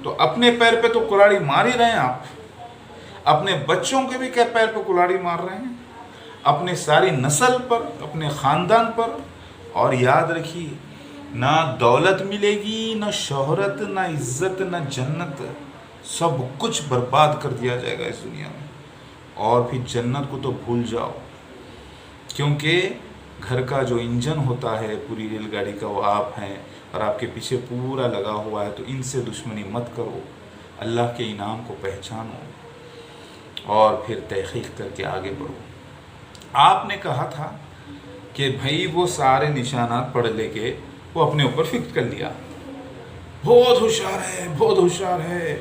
تو اپنے پیر پہ تو کلاڑی مار ہی رہے ہیں آپ، اپنے بچوں کے بھی کیا پیر پہ کلاڑی مار رہے ہیں، اپنے ساری نسل پر، اپنے خاندان پر۔ اور یاد رکھیے، نہ دولت ملے گی، نہ شہرت، نہ عزت، نہ جنت، سب کچھ برباد کر دیا جائے گا اس دنیا میں، اور پھر جنت کو تو بھول جاؤ، کیونکہ گھر کا جو انجن ہوتا ہے پوری ریل گاڑی کا، وہ آپ ہیں، اور آپ کے پیچھے پورا لگا ہوا ہے۔ تو ان سے دشمنی مت کرو، اللہ کے انعام کو پہچانو، اور پھر تحقیق کر کے آگے بڑھو۔ آپ نے کہا تھا کہ بھائی وہ سارے نشانات پڑھ لے کے وہ اپنے اوپر فکس کر لیا، بہت ہوشیار ہے، بہت ہوشیار ہے۔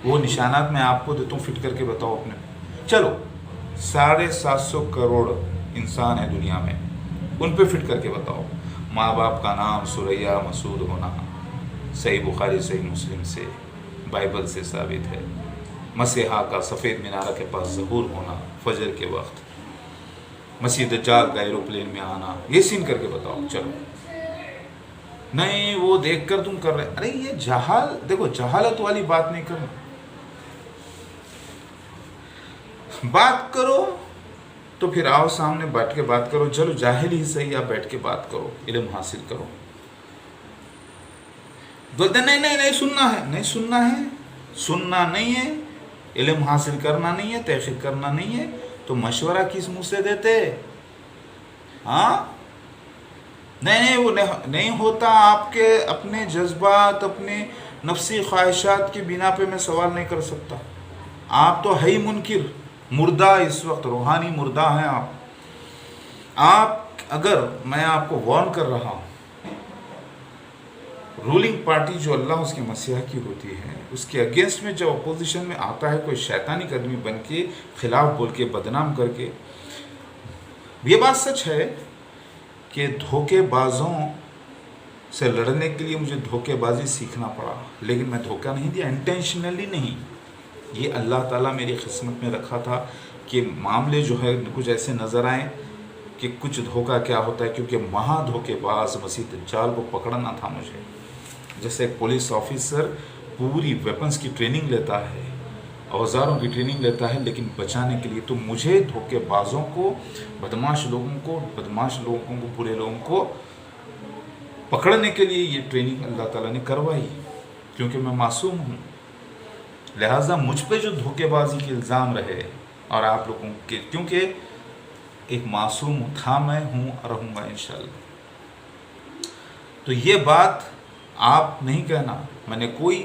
وہ نشانات میں آپ کو دیتا ہوں، فٹ کر کے بتاؤ اپنے۔ چلو 750 کروڑ انسان ہے دنیا میں، ان پہ فٹ کر کے بتاؤ۔ ماں باپ کا نام سوریا مسعود ہونا، صحیح بخاری صحیح مسلم سے، بائبل سے ثابت ہے۔ مسیحا کا سفید مینارہ کے پاس ظہور ہونا فجر کے وقت، مسیح دجال کا ایروپلین میں آنا، یہ سین کر کے بتاؤ۔ چلو نہیں، وہ دیکھ کر تم کر رہے، ارے یہ دیکھو جہالت والی بات نہیں کرنا، بات کرو تو پھر آؤ سامنے بیٹھ کے بات کرو۔ چلو جاہل ہی صحیح، آپ بیٹھ کے بات کرو، علم حاصل کرو۔ بولتے نہیں سننا ہے، نہیں سننا ہے، سننا نہیں ہے، علم حاصل کرنا نہیں ہے، تحقیق کرنا نہیں ہے، تو مشورہ کس منہ سے دیتے؟ ہاں نہیں، وہ نہیں ہوتا۔ آپ کے اپنے جذبات، اپنے نفسی خواہشات کی بنا پہ میں سوال نہیں کر سکتا۔ آپ تو ہے ہی منکر، مردہ، اس وقت روحانی مردہ ہیں آپ۔ اگر میں آپ کو وارن کر رہا ہوں، رولنگ پارٹی جو اللہ اس کے مسیح کی ہوتی ہے، اس کے اگینسٹ میں جب اپوزیشن میں آتا ہے کوئی شیطانی قدمی بن کے، خلاف بول کے، بدنام کر کے، یہ بات سچ ہے کہ دھوکے بازوں سے لڑنے کے لیے مجھے دھوکے بازی سیکھنا پڑا، لیکن میں دھوکہ نہیں دیا، انٹینشنلی نہیں۔ یہ اللہ تعالیٰ میری قسمت میں رکھا تھا کہ معاملے جو ہے کچھ ایسے نظر آئیں کہ کچھ دھوکہ کیا ہوتا ہے، کیونکہ مہا دھوکے باز مسیح دجال کو پکڑنا تھا مجھے. جیسے ایک پولیس آفیسر پوری ویپنز کی ٹریننگ لیتا ہے، اوزاروں کی ٹریننگ لیتا ہے، لیکن بچانے کے لیے تو مجھے دھوکے بازوں کو، بدماش لوگوں کو، برے لوگوں کو پکڑنے کے لیے یہ ٹریننگ اللہ تعالیٰ نے کروائی، کیونکہ میں معصوم ہوں. لہٰذا مجھ پہ جو دھوکے بازی کے الزام رہے اور آپ لوگوں کے، کیونکہ ایک معصوم تھا، میں ہوں اور رہوں گا انشاءاللہ. تو یہ بات آپ نہیں کہنا. میں نے کوئی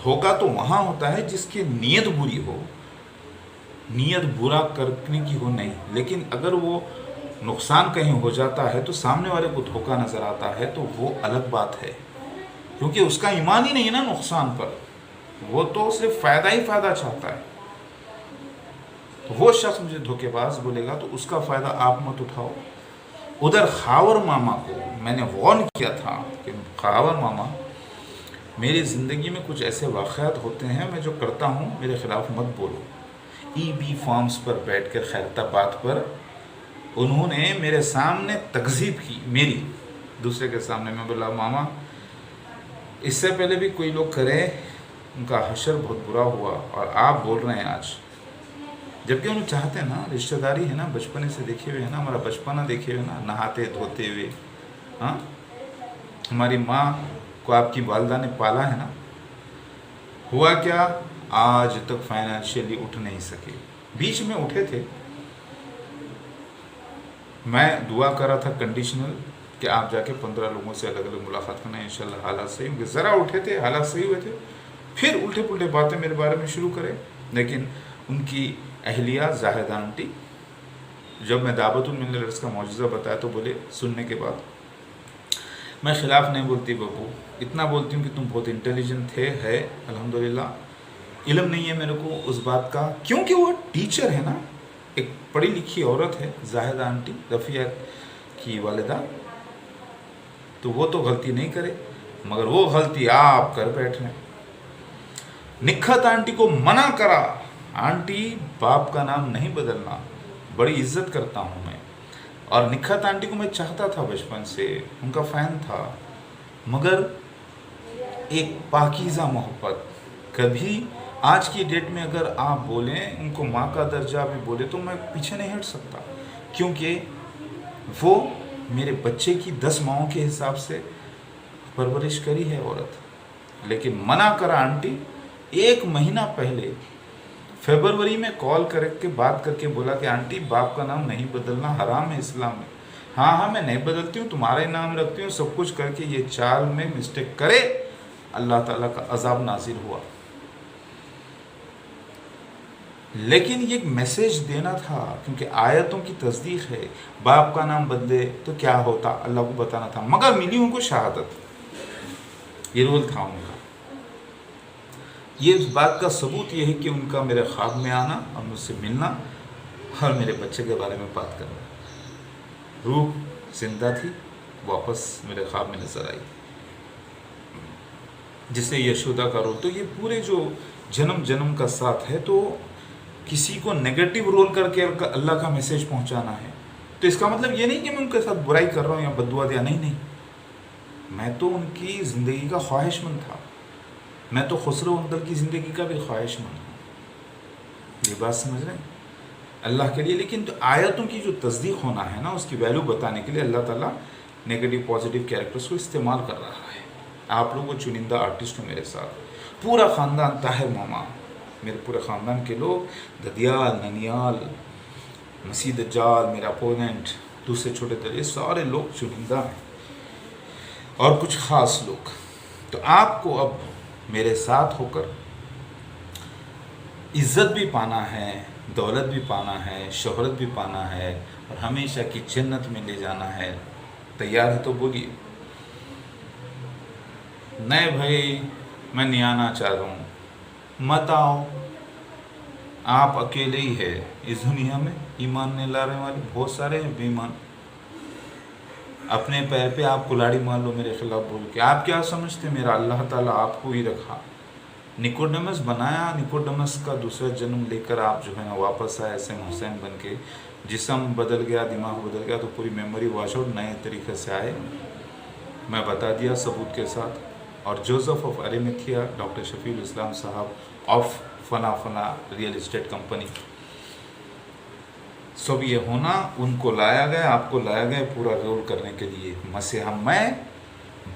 دھوکہ تو وہاں ہوتا ہے جس کی نیت بری ہو، نیت برا کرنے کی ہو نہیں، لیکن اگر وہ نقصان کہیں ہو جاتا ہے تو سامنے والے کو دھوکہ نظر آتا ہے تو وہ الگ بات ہے، کیونکہ اس کا ایمان ہی نہیں نا نقصان پر، وہ تو صرف فائدہ ہی فائدہ چاہتا ہے. تو وہ شخص مجھے دھوکے باز بولے گا تو اس کا فائدہ آپ مت اٹھاؤ. ادھر خاور ماما کو میں نے وارن کیا تھا کہ خاور ماما، میری زندگی میں کچھ ایسے واقعات ہوتے ہیں، میں جو کرتا ہوں میرے خلاف مت بولو. ای بی فارمز پر بیٹھ کر خیرتاباد پر انہوں نے میرے سامنے تکذیب کی، میری دوسرے کے سامنے. میں بولا ماما اس سے پہلے بھی کوئی لوگ کرے، ان کا حشر بہت برا ہوا، اور آپ بول رہے ہیں آج، جبکہ انہوں چاہتے ہیں نا، رشتہ داری ہے نا، بچپنے سے دیکھے ہوئے ہیں نا، ہمارا بچپنا دیکھے ہوئے نا، نہاتے دھوتے ہوئے. ہاں، ہماری ماں کو آپ کی والدہ نے پالا ہے نا. ہوا کیا، آج تک فائنینشیلی اٹھ نہیں سکے. بیچ میں اٹھے تھے، میں دعا کر رہا تھا کنڈیشنل کہ آپ جا کے 15 لوگوں سے الگ الگ ملاقات کرنا، انشاءاللہ حالات صحیح ہوں گے. ذرا اٹھے تھے، حالات صحیح ہوئے تھے، پھر الٹے پلٹے باتیں میرے بارے میں شروع کرے. لیکن ان کی اہلیہ زاہدہ آنٹی، جب میں دعوت الملرس کا معجزہ بتایا تو بولے سننے کے بعد، میں خلاف نہیں بولتی ببو، اتنا بولتی ہوں کہ تم بہت انٹیلیجنٹ تھے، ہے الحمدللہ. علم نہیں ہے میرے کو اس بات کا، کیونکہ وہ ٹیچر ہے نا، ایک پڑھی لکھی عورت ہے زاہدہ آنٹی، رفیہ کی والدہ، تو وہ تو غلطی نہیں کرے، مگر وہ غلطی آپ کر بیٹھ رہے ہیں. نکھت آنٹی کو منع کرا، آنٹی باپ کا نام نہیں بدلنا، بڑی عزت کرتا ہوں میں، اور نکھت آنٹی کو میں چاہتا تھا بچپن سے، ان کا فین تھا، مگر ایک پاکیزہ محبت. کبھی آج کی ڈیٹ میں اگر آپ بولیں ان کو ماں کا درجہ بھی بولے تو میں پیچھے نہیں ہٹ سکتا، کیونکہ وہ میرے بچے کی 10 ماؤں کے حساب سے پرورش کری ہے عورت. لیکن منع کرا آنٹی. 1 مہینہ پہلے فیبروری میں کال کر کے بات کر کے بولا کہ آنٹی باپ کا نام نہیں بدلنا، حرام ہے اسلام میں. ہاں میں نہیں بدلتی ہوں، تمہارا ہی نام رکھتی ہوں، سب کچھ کر کے یہ چال میں مسٹیک کرے، اللہ تعالیٰ کا عذاب نازل ہوا. لیکن یہ ایک میسیج دینا تھا، کیونکہ آیتوں کی تصدیق ہے، باپ کا نام بدلے تو کیا ہوتا اللہ کو بتانا تھا، مگر ملی ان کو شہادت. یہ رول تھا ان کا. یہ اس بات کا ثبوت یہ ہے کہ ان کا میرے خواب میں آنا اور مجھ سے ملنا اور میرے بچے کے بارے میں بات کرنا. روح زندہ تھی، واپس میرے خواب میں نظر آئی، جس سے یشودا کا رول. تو یہ پورے جو جنم کا ساتھ ہے، تو کسی کو نیگیٹو رول کر کے اللہ کا میسیج پہنچانا ہے، تو اس کا مطلب یہ نہیں کہ میں ان کے ساتھ برائی کر رہا ہوں یا بد دعا دیا، نہیں. میں تو ان کی زندگی کا خواہش مند تھا، میں تو خسرو انکل کی زندگی کا بھی خواہش مند ہوں. یہ بات سمجھ رہے ہیں اللہ کے لیے. لیکن آیتوں کی جو تصدیق ہونا ہے نا، اس کی ویلیو بتانے کے لیے اللہ تعالیٰ نیگیٹو پازیٹیو کیریکٹرز کو استعمال کر رہا ہے. آپ لوگ وہ چنندہ آرٹسٹ ہو میرے ساتھ، پورا خاندان طاہر ماما، میرے پورے خاندان کے لوگ، ددیال، ننیال، مسیح دجال، میرا اپوننٹ، دوسرے چھوٹے درجے، سارے لوگ چنندہ ہیں اور کچھ خاص لوگ. تو آپ کو اب میرے ساتھ ہو کر عزت بھی پانا ہے، دولت بھی پانا ہے، شہرت بھی پانا ہے، اور ہمیشہ کی جنت میں لے جانا ہے. تیار ہے تو بولیے. نہیں بھائی میں نہیں آنا چاہ رہا ہوں، مت آؤ، آپ اکیلے ہی ہے اس دنیا میں ایمان نہیں لانے والے، بہت سارے ہیں بے ایمان. اپنے پیر پہ آپ کلاڑی مار لو میرے خلاف بول کے. آپ کیا سمجھتے میرا اللہ تعالیٰ آپ کو ہی رکھا، निकोडेमस बनाया, निकोडेमस का दूसरा जन्म लेकर आप जो है ना वापस आए सैम हुसैन बन के, जिस्म बदल गया, दिमाग बदल गया, तो पूरी मेमोरी वॉश आउट, नए तरीके से आए। मैं बता दिया सबूत के साथ। और Joseph of Arimathea, doctor Shafiul Islam साहब of Fana real estate company, सब ये होना उनको लाया गया, आपको लाया गया पूरा रोल करने के लिए। मसीहा मैं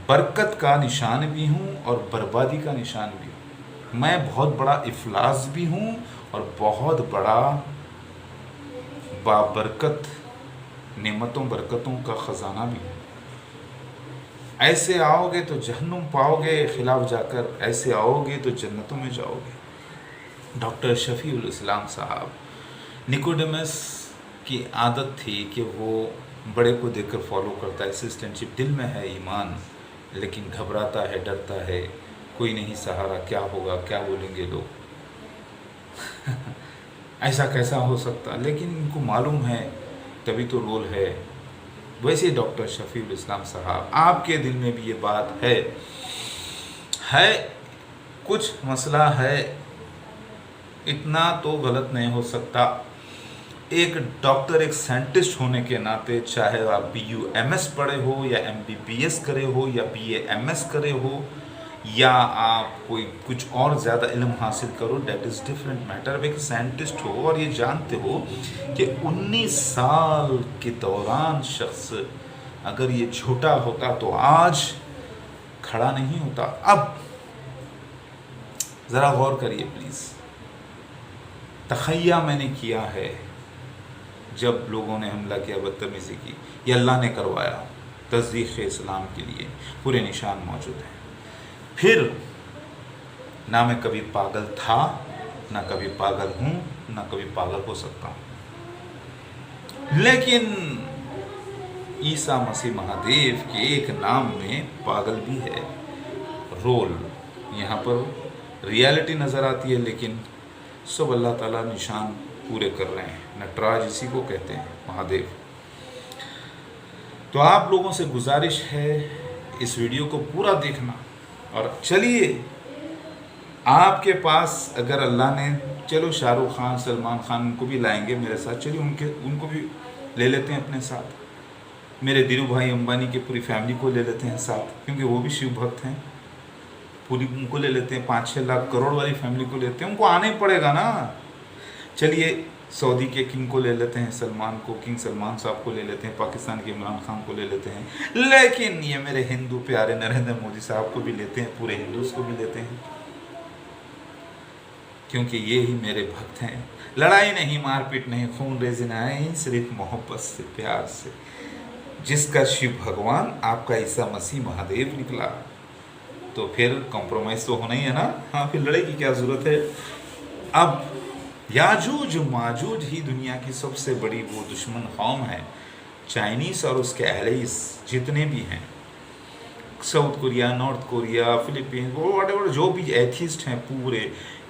बरकत का निशान भी हूँ और बर्बादी का निशान भी हूँ। मैं बहुत बड़ा इफलास भी हूँ और बहुत बड़ा बाबरकत नेमतों बरकतों का ख़जाना भी हूँ। ऐसे आओगे तो जहन्नुम पाओगे खिलाफ जाकर, ऐसे आओगे तो जन्नतों में जाओगे। डॉक्टर शफीउल इस्लाम साहब, निकोडेमस की आदत थी कि वो बड़े को देखकर फॉलो करता है, असिस्टेंटशिप, दिल में है ईमान, लेकिन घबराता है, डरता है, कोई नहीं सहारा, क्या होगा, क्या बोलेंगे लोग ऐसा कैसा हो सकता, लेकिन इनको मालूम है, तभी तो रोल है। वैसे डॉक्टर शफीउल इस्लाम साहब, आपके दिल में भी ये बात है कुछ मसला है, इतना तो गलत नहीं हो सकता। एक डॉक्टर, एक साइंटिस्ट होने के नाते, चाहे आप BUMS पढ़े हो या MBBS करे हो या BAMS करे हो या आप कोई कुछ और ज़्यादा इल्म हासिल करो, डेट इज़ डिफरेंट मैटर। एक साइंटिस्ट हो और ये जानते हो कि 19 साल के दौरान शख्स अगर ये झूठा होता तो आज खड़ा नहीं होता। अब ज़रा गौर करिए प्लीज़, तखय्या मैंने किया है जब लोगों ने हमला किया, बदतमीज़ी की, ये अल्लाह ने करवाया तस्दीक़ इस्लाम के लिए, पूरे निशान मौजूद हैं। फिर ना मैं कभी पागल था, ना कभी पागल हूँ, ना कभी पागल हो सकता हूँ, लेकिन ईसा मसीह महादेव के एक नाम में पागल भी है। रोल यहाँ पर रियलिटी नज़र आती है, लेकिन सब अल्लाह ताला निशान पूरे कर रहे हैं। नटराज इसी को कहते हैं, महादेव। तो आप लोगों से गुजारिश है इस वीडियो को पूरा देखना। और चलिए, आपके पास अगर अल्लाह ने, चलो शाहरुख खान, सलमान खान, उनको भी लाएंगे मेरे साथ, चलिए उनको भी ले लेते हैं अपने साथ। मेरे धीरू भाई अंबानी की पूरी फैमिली को ले लेते हैं साथ, क्योंकि वो भी शिव भक्त हैं, पूरी उनको ले लेते हैं। 5-6 लाख करोड़ वाली फैमिली को लेते हैं, उनको आना ही पड़ेगा ना। चलिए सऊदी के किंग को ले लेते हैं, सलमान को, किंग सलमान साहब को ले लेते हैं, पाकिस्तान के इमरान खान को ले लेते हैं, लेकिन ये मेरे हिंदू प्यारे नरेंद्र मोदी साहब को भी लेते हैं, पूरे हिंदूज को भी लेते हैं, क्योंकि ये ही मेरे भक्त हैं। लड़ाई नहीं, मारपीट नहीं, खून रेज़ी नहीं, सिर्फ मोहब्बत से, प्यार से। जिसका शिव भगवान आपका ईसा मसीह महादेव निकला, तो फिर कॉम्प्रोमाइज़ तो होना ही है ना। हाँ, फिर लड़ाई की क्या ज़रूरत है। अब याजूज माजूज ही दुनिया की सबसे बड़ी वो दुश्मन कौम है। चाइनीज़ और उसके एलाइज जितने भी हैं, south Korea, north Korea, Philippines, वो व्हाटएवर, जो भी एथिस्ट हैं पूरे,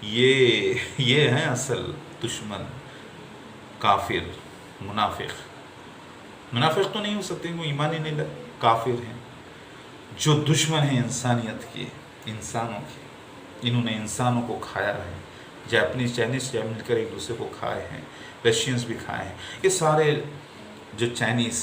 ये हैं असल दुश्मन। काफिर, मुनाफिक तो नहीं हो सकते, वो ईमान ही नहीं, काफिर हैं जो दुश्मन हैं इंसानियत के, इंसानों के। इन्होंने इंसानों को खाया है। जापानीज, चाइनीज़ मिलकर एक दूसरे को खाए हैं, रशियंस भी खाए हैं। ये सारे जो चाइनीज़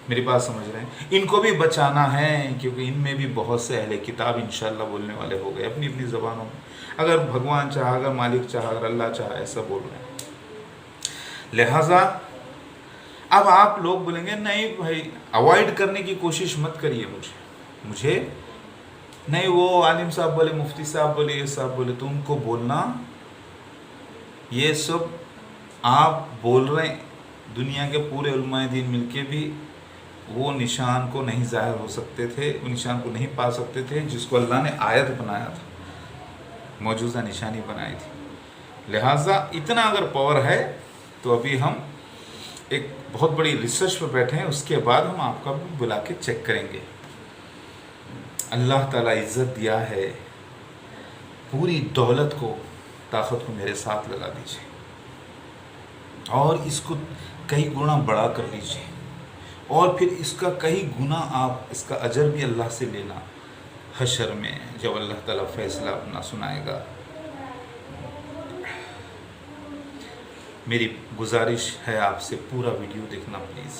मेरी बात समझ रहे हैं, इनको भी बचाना है, क्योंकि इनमें भी बहुत से अहले किताब इंशाल्लाह बोलने वाले हो गए अपनी अपनी ज़बानों में। अगर भगवान चाहा, अगर मालिक चाहा, अगर अल्लाह चाहा, ऐसा बोल रहे हैं। लिहाजा अब आप लोग बोलेंगे नहीं भाई, अवॉइड करने की कोशिश मत करिए मुझे नहीं, वो आलिम साहब बोले, मुफ्ती साहब बोले, ये साहब बोले, तो उनको बोलना, ये सब आप बोल रहे हैं। दुनिया के पूरे उलमाए दीन मिलके भी वो निशान को नहीं ज़ाहिर हो सकते थे, वो निशान को नहीं पा सकते थे जिसको अल्लाह ने आयत बनाया था, मौजूदा निशानी बनाई थी। लिहाजा इतना अगर पावर है तो अभी हम एक बहुत बड़ी रिसर्च पर बैठे हैं, उसके बाद हम आपका भी बुला के चेक करेंगे। अल्लाह ताला इज़्ज़त दिया है, पूरी दौलत को, ताकत को मेरे साथ लगा दीजिए और इसको कई गुना बड़ा कर लीजिए, और फिर इसका कई गुना आप इसका अजर भी अल्लाह से लेना हशर में, जब अल्लाह ताला फैसला अपना सुनाएगा। मेरी गुजारिश है आपसे पूरा वीडियो देखना प्लीज़।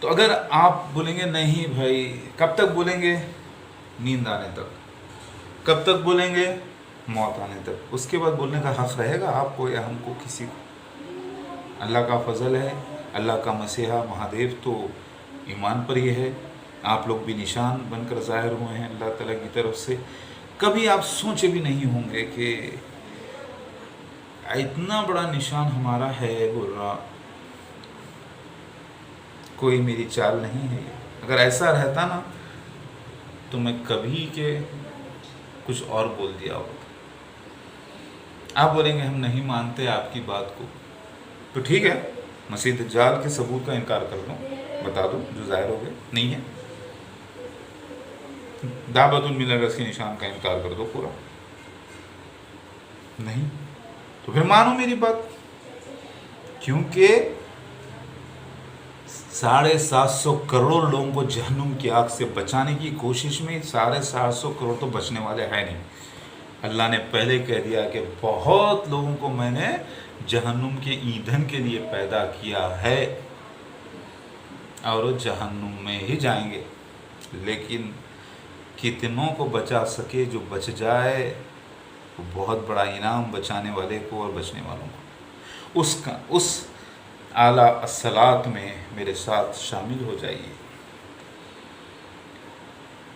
तो अगर आप बोलेंगे नहीं भाई, कब तक बोलेंगे? नींद आने तक। कब तक बोलेंगे? मौत आने तक। उसके बाद बोलने का हक़ रहेगा आपको या हमको, किसी को? अल्लाह का फजल है, अल्लाह का मसीहा महादेव तो ईमान पर ही है। आप लोग भी निशान बनकर ज़ाहिर हुए हैं अल्लाह ताला की तरफ से। कभी आप सोचे भी नहीं होंगे कि इतना बड़ा निशान हमारा है, बोल रहा कोई मेरी चाल नहीं है। अगर ऐसा रहता ना तो मैं कभी के कुछ और बोल दिया होता। आप बोलेंगे हम नहीं मानते आपकी बात को, तो ठीक है, मसीह दज्जाल के सबूत का इनकार कर दो, बता दो जो ज़ाहिर हो गए नहीं है। दावतुल मिलत के निशान का इनकार कर दो पूरा, नहीं तो फिर मानो मेरी बात। क्योंकि 750 करोड़ लोगों को जहन्नुम की आग से बचाने की कोशिश में 750 करोड़ तो बचने वाले हैं नहीं। अल्लाह ने पहले कह दिया कि बहुत लोगों को मैंने जहन्नुम के ईंधन के लिए पैदा किया है और वो जहन्नुम में ही जाएंगे। लेकिन कितनों को बचा सके, जो बच जाए वो बहुत बड़ा इनाम बचाने वाले को और बचने वालों को। उस आला अस्सलात में मेरे साथ शामिल हो जाइए।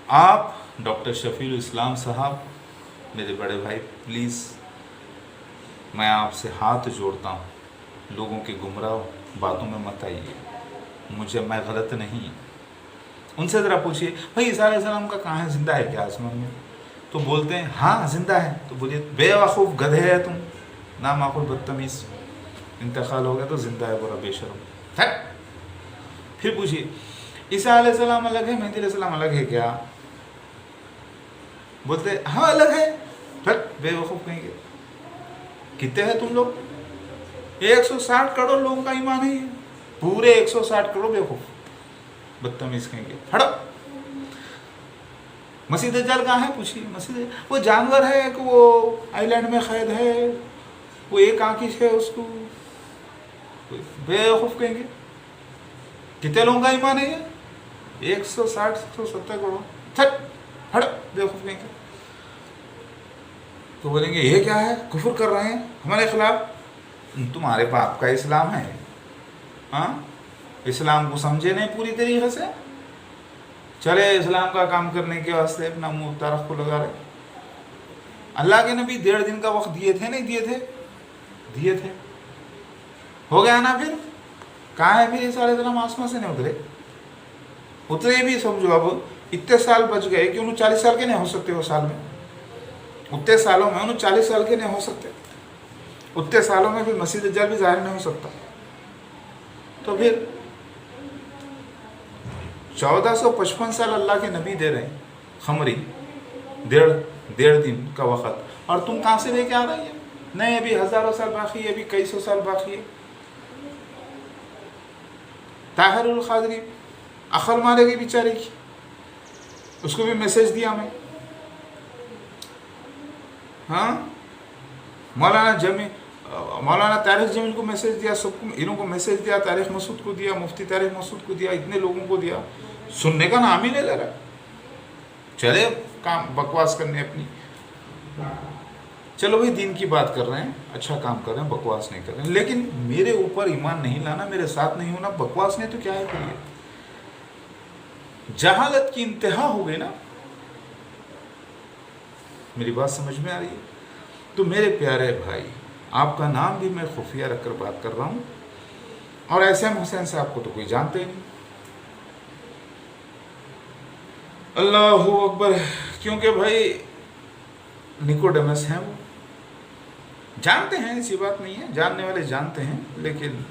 आप डॉक्टर शफीउल इस्लाम साहब, मेरे बड़े भाई, प्लीज़ मैं आपसे हाथ जोड़ता हूँ, लोगों के गुमराह बातों में मत आइए। मैं गलत नहीं। उनसे ज़रा पूछिए भाई ईसा अलैहिस्सलाम का कहाँ है, ज़िंदा है क्या आसमान में? तो बोलते हैं हाँ ज़िंदा है। तो बोलिए बेवकूफ़ गधे है तुम, ना माकुल बदतमीज़, इंतकाल हो गया तो ज़िंदा है, बुरा बेशर्म है। फिर पूछिए ईसा अलैहिस्सलाम अलग है, मेहदी अलैहिस्सलाम अलग है क्या? बोलते हाँ अलग है। फिर बेवकूफ़ कहेंगे। कितने हैं तुम लोग? 160 करोड़ लोगों का ईमान है, पूरे 160 करोड़ बेवकूफ़ बदतमीज़ कहेंगे। हटो। मसीह दज्जाल कहाँ है पूछिए। मसीह वो जानवर है कि वो आइलैंड में कैद है, वो एक आंखी है उसको, बेवकूफ़ कहेंगे। कितने लोगों का ईमान है ये? 160-170 करोड़। छट हट, बेवकूफ़ कहेंगे। तो बोलेंगे ये क्या है, कुफ्र कर रहे हैं हमारे खिलाफ। तुम्हारे बाप का इस्लाम है, हाँ? इस्लाम को समझे नहीं पूरी तरीके से, चले इस्लाम का काम करने के वास्ते अपना मुँह तारफ को लगा रहे। अल्लाह के नबी 1.5 दिन का वक्त दिए थे, नहीं दिए थे? दिए थे। हो गया ना? फिर कहाँ है? फिर ईसा अलैहिस्सलाम आसमान से नहीं उतरे भी समझो। अब इतने साल बच गए कि 39 साल के नहीं हो सकते वो साल में, उतने सालों में 39 साल के नहीं हो सकते, उतने सालों में फिर मसीह दज्जाल भी ज़ाहिर नहीं हो सकता। तो फिर 1455 साल अल्लाह के नबी दे रहे हैं खमरी, 1.5 दिन का वक़्त, और तुम कहाँ से लेके आ रही है? नहीं अभी हज़ारों साल बाकी है, अभी कई सौ साल बाकी है। ताहिरुल क़ादरी अकल मारेगी बेचारे की, उसको भी मैसेज दिया मैं। हाँ, मौलाना तारिक जमील को मैसेज दिया, सबको, इन्हों को मैसेज दिया, तारिक मसूद को दिया, मुफ्ती तारिक मसूद को दिया, इतने लोगों को दिया। सुनने का नाम ही नहीं ले रहा। चले काम बकवास करने अपनी। चलो भाई दीन की बात कर रहे हैं, अच्छा काम कर रहे हैं, बकवास नहीं कर रहे हैं, लेकिन मेरे ऊपर ईमान नहीं लाना, मेरे साथ नहीं होना, बकवास नहीं तो क्या है? फिर जहालत की इंतहा हो गई ना। मेरी बात समझ में आ रही है? तो मेरे प्यारे भाई, आपका नाम भी मैं खुफिया रखकर बात कर रहा हूँ, और एसएम हुसैन साहब को तो कोई जानते ही नहीं। अल्लाह अकबर। क्योंकि भाई निकोडेमस हैं, वो जानते हैं, ऐसी बात नहीं है, जानने वाले जानते हैं, लेकिन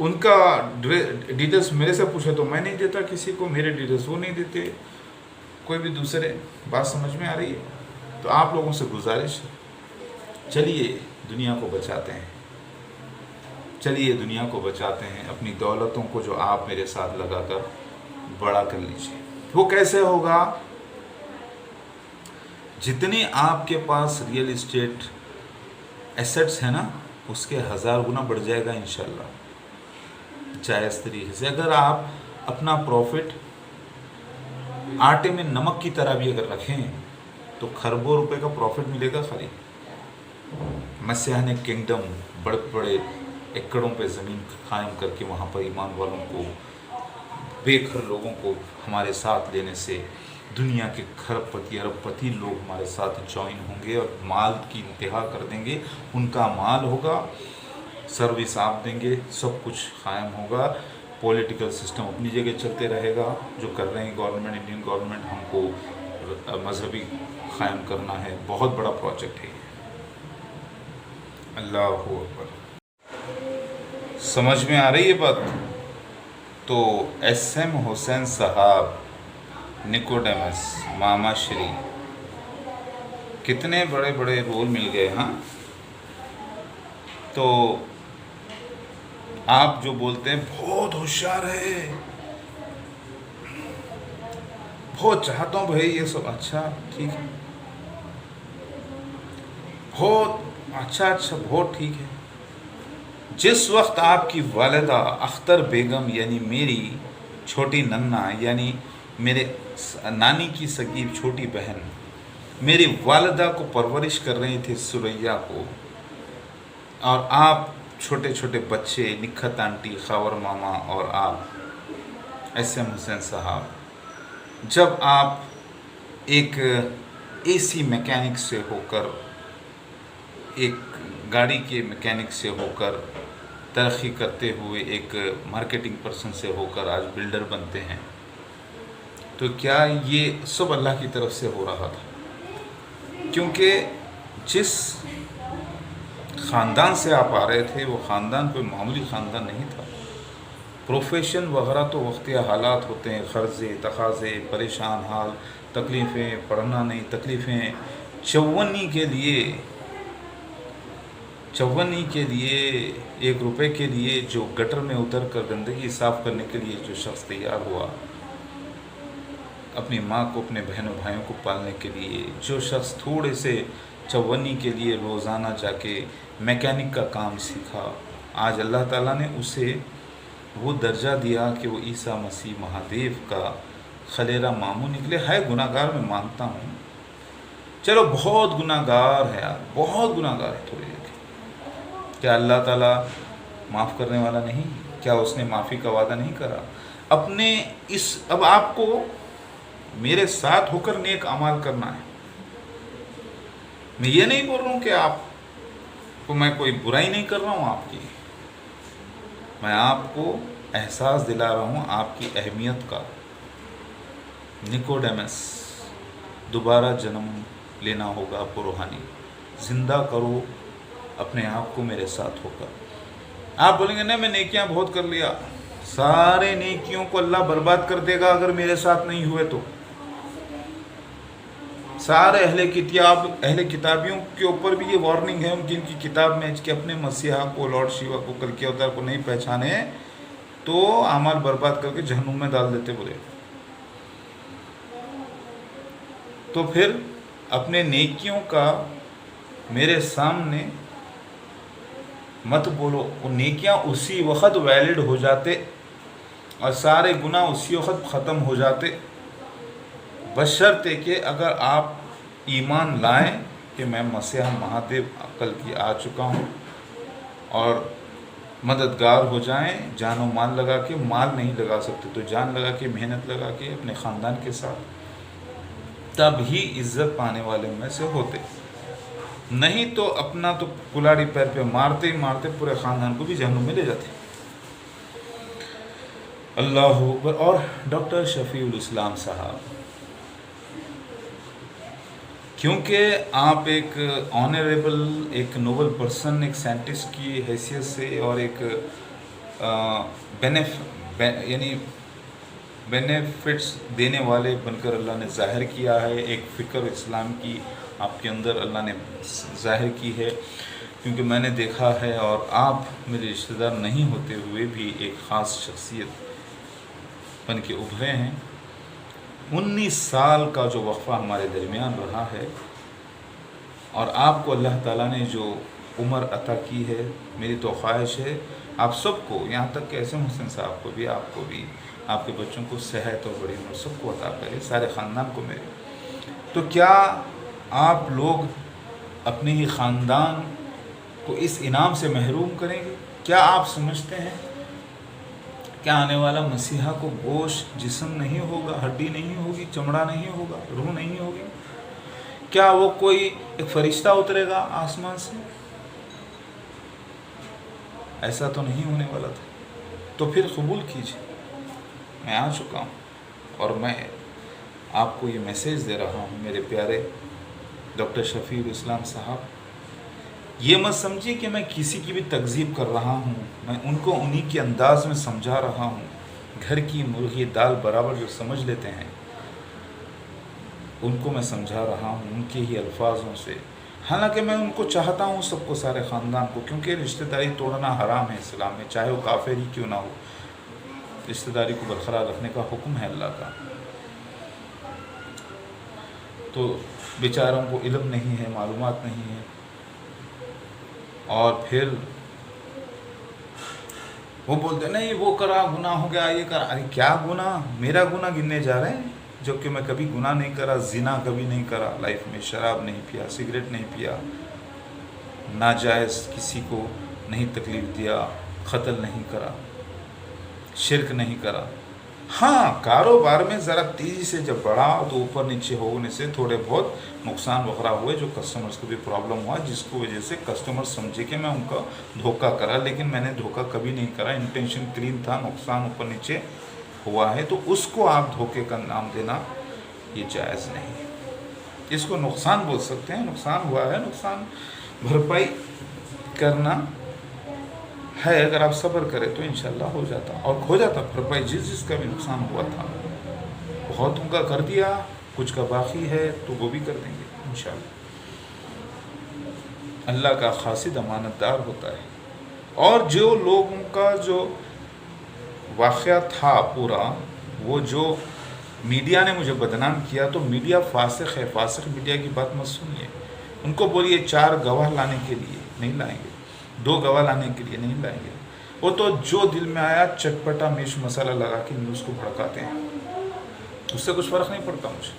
उनका डिटेल्स मेरे से पूछे तो मैं नहीं देता किसी को, मेरे डिटेल्स वो नहीं देते, कोई भी दूसरे। बात समझ में आ रही है? तो आप लोगों से गुजारिश है, चलिए दुनिया को बचाते हैं, चलिए दुनिया को बचाते हैं। अपनी दौलतों को जो आप मेरे साथ लगाकर बड़ा कर लीजिए। वो कैसे होगा? جتنے آپ کے پاس ریئل اسٹیٹ ایسٹس ہیں نا اس کے 1000 گنا بڑھ جائے گا انشاءاللہ جائز طریقے سے. اگر آپ اپنا پروفٹ آٹے میں نمک کی طرح بھی اگر رکھیں تو کھربوں روپے کا پروفٹ ملے گا خالی. مسیح نے کنگڈم بڑے بڑے ایکڑوں پہ زمین قائم کر کے وہاں پر ایمان والوں کو بے گھر لوگوں کو ہمارے ساتھ لینے سے دنیا کے کھرب پتی ارب پتی لوگ ہمارے ساتھ جوائن ہوں گے اور مال کی انتہا کر دیں گے. ان کا مال ہوگا, سروس آپ دیں گے, سب کچھ قائم ہوگا, پولیٹیکل سسٹم اپنی جگہ چلتے رہے گا. جو کر رہے ہیں گورنمنٹ, انڈین گورنمنٹ, ہم کو مذہبی قائم کرنا ہے. بہت بڑا پروجیکٹ ہے. اللہ اکبر. سمجھ میں آ رہی ہے بات؟ تو ایس ایم حسین صاحب, نکوڈیمس, ماما شری, کتنے بڑے بڑے رول مل گئے. ہاں تو آپ جو بولتے ہیں بہت ہوشیار ہے, بہت چاہتا ہوں بھائی یہ سب, اچھا ٹھیک ہے, بہت اچھا بہت ٹھیک ہے. جس وقت آپ کی والدہ اختر بیگم یعنی میری چھوٹی ننا یعنی میرے نانی کی سگی چھوٹی بہن میری والدہ کو پرورش کر رہی تھی سریا کو, اور آپ چھوٹے چھوٹے بچے نکھت آنٹی, خاور ماما اور آپ ایس ایم حسین صاحب, جب آپ ایک اے سی میکینک سے ہو کر, ایک گاڑی کے میکینک سے ہو کر, ترقی کرتے ہوئے ایک مارکیٹنگ پرسن سے ہو کر آج بلڈر بنتے ہیں, تو کیا یہ سب اللہ کی طرف سے ہو رہا تھا؟ کیونکہ جس خاندان سے آپ آ رہے تھے وہ خاندان کوئی معمولی خاندان نہیں تھا. پروفیشن وغیرہ تو وقتیہ حالات ہوتے ہیں, قرضے, تقاضے, پریشان حال, تکلیفیں, پڑھنا نہیں, تکلیفیں, چونی کے لیے 1 روپے کے لیے جو گٹر میں اتر کر گندگی صاف کرنے کے لیے جو شخص تیار ہوا, اپنی ماں کو, اپنے بہنوں بھائیوں کو پالنے کے لیے جو شخص تھوڑے سے چونی کے لیے روزانہ جا کے میکینک کا کام سیکھا, آج اللہ تعالیٰ نے اسے وہ درجہ دیا کہ وہ عیسیٰ مسیح مہادیو کا خلیرہ ماموں نکلے. ہے گناہ گار, میں مانتا ہوں, چلو بہت گناہ گار ہے یار, بہت گناہ گار ہے تھوڑے. کیا اللہ تعالیٰ معاف کرنے والا نہیں؟ کیا اس نے معافی کا وعدہ نہیں کرا؟ اپنے اب آپ کو میرے ساتھ ہو کر نیک اعمال کرنا ہے. میں یہ نہیں بول رہا ہوں کہ آپ کو میں کوئی برائی نہیں کر رہا ہوں آپ کی, میں آپ کو احساس دلا رہا ہوں آپ کی اہمیت کا. نکوڈیمس, دوبارہ جنم لینا ہوگا آپ کو روحانی, زندہ کرو اپنے آپ کو میرے ساتھ ہو کر. آپ بولیں گے نہیں میں نیکیاں بہت کر لیا, سارے نیکیوں کو اللہ برباد کر دے گا اگر میرے ساتھ نہیں ہوئے تو. سارے اہل کتابیوں کے اوپر بھی یہ وارننگ ہے, ان کی کتاب میں کہ اپنے مسیحا کو, لارڈ شیوا کو, کل کے اوتار کو نہیں پہچانے تو اعمال برباد کر کے جہنم میں ڈال دیتے بولے. تو پھر اپنے نیکیوں کا میرے سامنے مت بولو. وہ نیکیاں اسی وقت ویلڈ ہو جاتے اور سارے گناہ اسی وقت ختم ہو جاتے, بشرطے کہ اگر آپ ایمان لائیں کہ میں مسیح مہادیو عقل کی آ چکا ہوں, اور مددگار ہو جائیں, جان و مال لگا کے. مال نہیں لگا سکتے تو جان لگا کے, محنت لگا کے, اپنے خاندان کے ساتھ, تب ہی عزت پانے والے میں سے ہوتے. نہیں تو اپنا تو کلاڑی پیر پہ مارتے ہی مارتے پورے خاندان کو بھی جہنم میں لے جاتے. اللہ اکبر. اور ڈاکٹر شفیع الاسلام صاحب, کیونکہ آپ ایک آنریبل, ایک نوبل پرسن, ایک سائنٹسٹ کی حیثیت سے اور ایک یعنی بینیفٹس دینے والے بن کر اللہ نے ظاہر کیا ہے. ایک فکر اسلام کی آپ کے اندر اللہ نے ظاہر کی ہے, کیونکہ میں نے دیکھا ہے, اور آپ میرے رشتہ دار نہیں ہوتے ہوئے بھی ایک خاص شخصیت بن کے ابھرے ہیں. 19 سال کا جو وقفہ ہمارے درمیان رہا ہے, اور آپ کو اللہ تعالیٰ نے جو عمر عطا کی ہے، میری تو خواہش ہے آپ سب کو، یہاں تک کہ ایسے محسن صاحب کو بھی، آپ کو بھی، آپ کے بچوں کو صحت اور بڑی عمر سب کو عطا کرے، سارے خاندان کو میرے۔ تو کیا آپ لوگ اپنے ہی خاندان کو اس انعام سے محروم کریں گے؟ کیا آپ سمجھتے ہیں کیا آنے والا مسیحا کو گوشت جسم نہیں ہوگا، ہڈی نہیں ہوگی، چمڑا نہیں ہوگا، روح نہیں ہوگی؟ کیا وہ کوئی ایک فرشتہ اترے گا آسمان سے؟ ایسا تو نہیں ہونے والا تھا۔ تو پھر قبول کیجیے، میں آ چکا ہوں، اور میں آپ کو یہ میسیج دے رہا ہوں میرے پیارے ڈاکٹر شفیع الاسلام صاحب، یہ مت سمجھیے کہ میں کسی کی بھی تکذیب کر رہا ہوں، میں ان کو انہی کے انداز میں سمجھا رہا ہوں، گھر کی مرغی دال برابر جو سمجھ لیتے ہیں ان کو میں سمجھا رہا ہوں ان کے ہی الفاظوں سے۔ حالانکہ میں ان کو چاہتا ہوں سب کو، سارے خاندان کو، کیونکہ رشتہ داری توڑنا حرام ہے اسلام میں، چاہے وہ کافر ہی کیوں نہ ہو، رشتہ داری کو برقرار رکھنے کا حکم ہے اللہ کا۔ تو بیچاروں کو علم نہیں ہے، معلومات نہیں ہے، اور پھر وہ بولتے نہیں وہ کرا، گناہ ہو گیا، یہ کرا۔ ارے کیا گناہ؟ میرا گناہ گننے جا رہے ہیں، جبکہ میں کبھی گناہ نہیں کرا، زنا کبھی نہیں کرا لائف میں، شراب نہیں پیا، سگریٹ نہیں پیا، ناجائز کسی کو نہیں تکلیف دیا، قتل نہیں کرا، شرک نہیں کرا۔ ہاں کاروبار میں ذرا تیزی سے جب بڑھا تو اوپر نیچے ہونے سے تھوڑے بہت نقصان وغیرہ ہوئے، جو کسٹمرز کو بھی پرابلم ہوا، جس کو وجہ سے کسٹمر سمجھے کہ میں ان کا دھوکہ کرا، لیکن میں نے دھوکہ کبھی نہیں کرا، انٹینشن کلین تھا، نقصان اوپر نیچے ہوا ہے، تو اس کو آپ دھوکے کا نام دینا یہ جائز نہیں ہے۔ اس کو نقصان بول سکتے ہیں، نقصان ہوا ہے، نقصان بھرپائی کرنا ہے، اگر آپ صبر کریں تو انشاءاللہ ہو جاتا اور ہو جاتا بھرپائی، جس کا بھی نقصان ہوا تھا بہتوں کا کر دیا، کچھ کا باقی ہے تو وہ بھی کر دیں گے انشاءاللہ۔ اللہ کا قاصد امانت دار ہوتا ہے، اور جو لوگوں کا جو واقعہ تھا پورا، وہ جو میڈیا نے مجھے بدنام کیا، تو میڈیا فاسق ہے، فاسق میڈیا کی بات مت سنیے، ان کو بولیے 4 گواہ لانے کے لیے، نہیں لائیں گے، 2 گواہ لانے کے لیے نہیں لائیں گے، وہ تو جو دل میں آیا چٹپٹا مرچ مسالہ لگا کے نیوز کو بھڑکاتے ہیں، اس سے کچھ فرق نہیں پڑتا مجھے،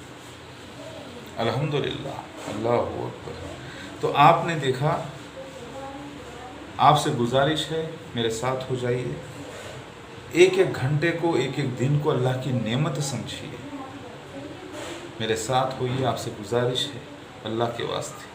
الحمدللہ، اللہ اکبر۔ تو آپ نے دیکھا، آپ سے گزارش ہے میرے ساتھ ہو جائیے، ایک ایک گھنٹے کو، ایک ایک دن کو اللہ کی نعمت سمجھیے، میرے ساتھ ہوئیے، آپ سے گزارش ہے اللہ کے واسطے۔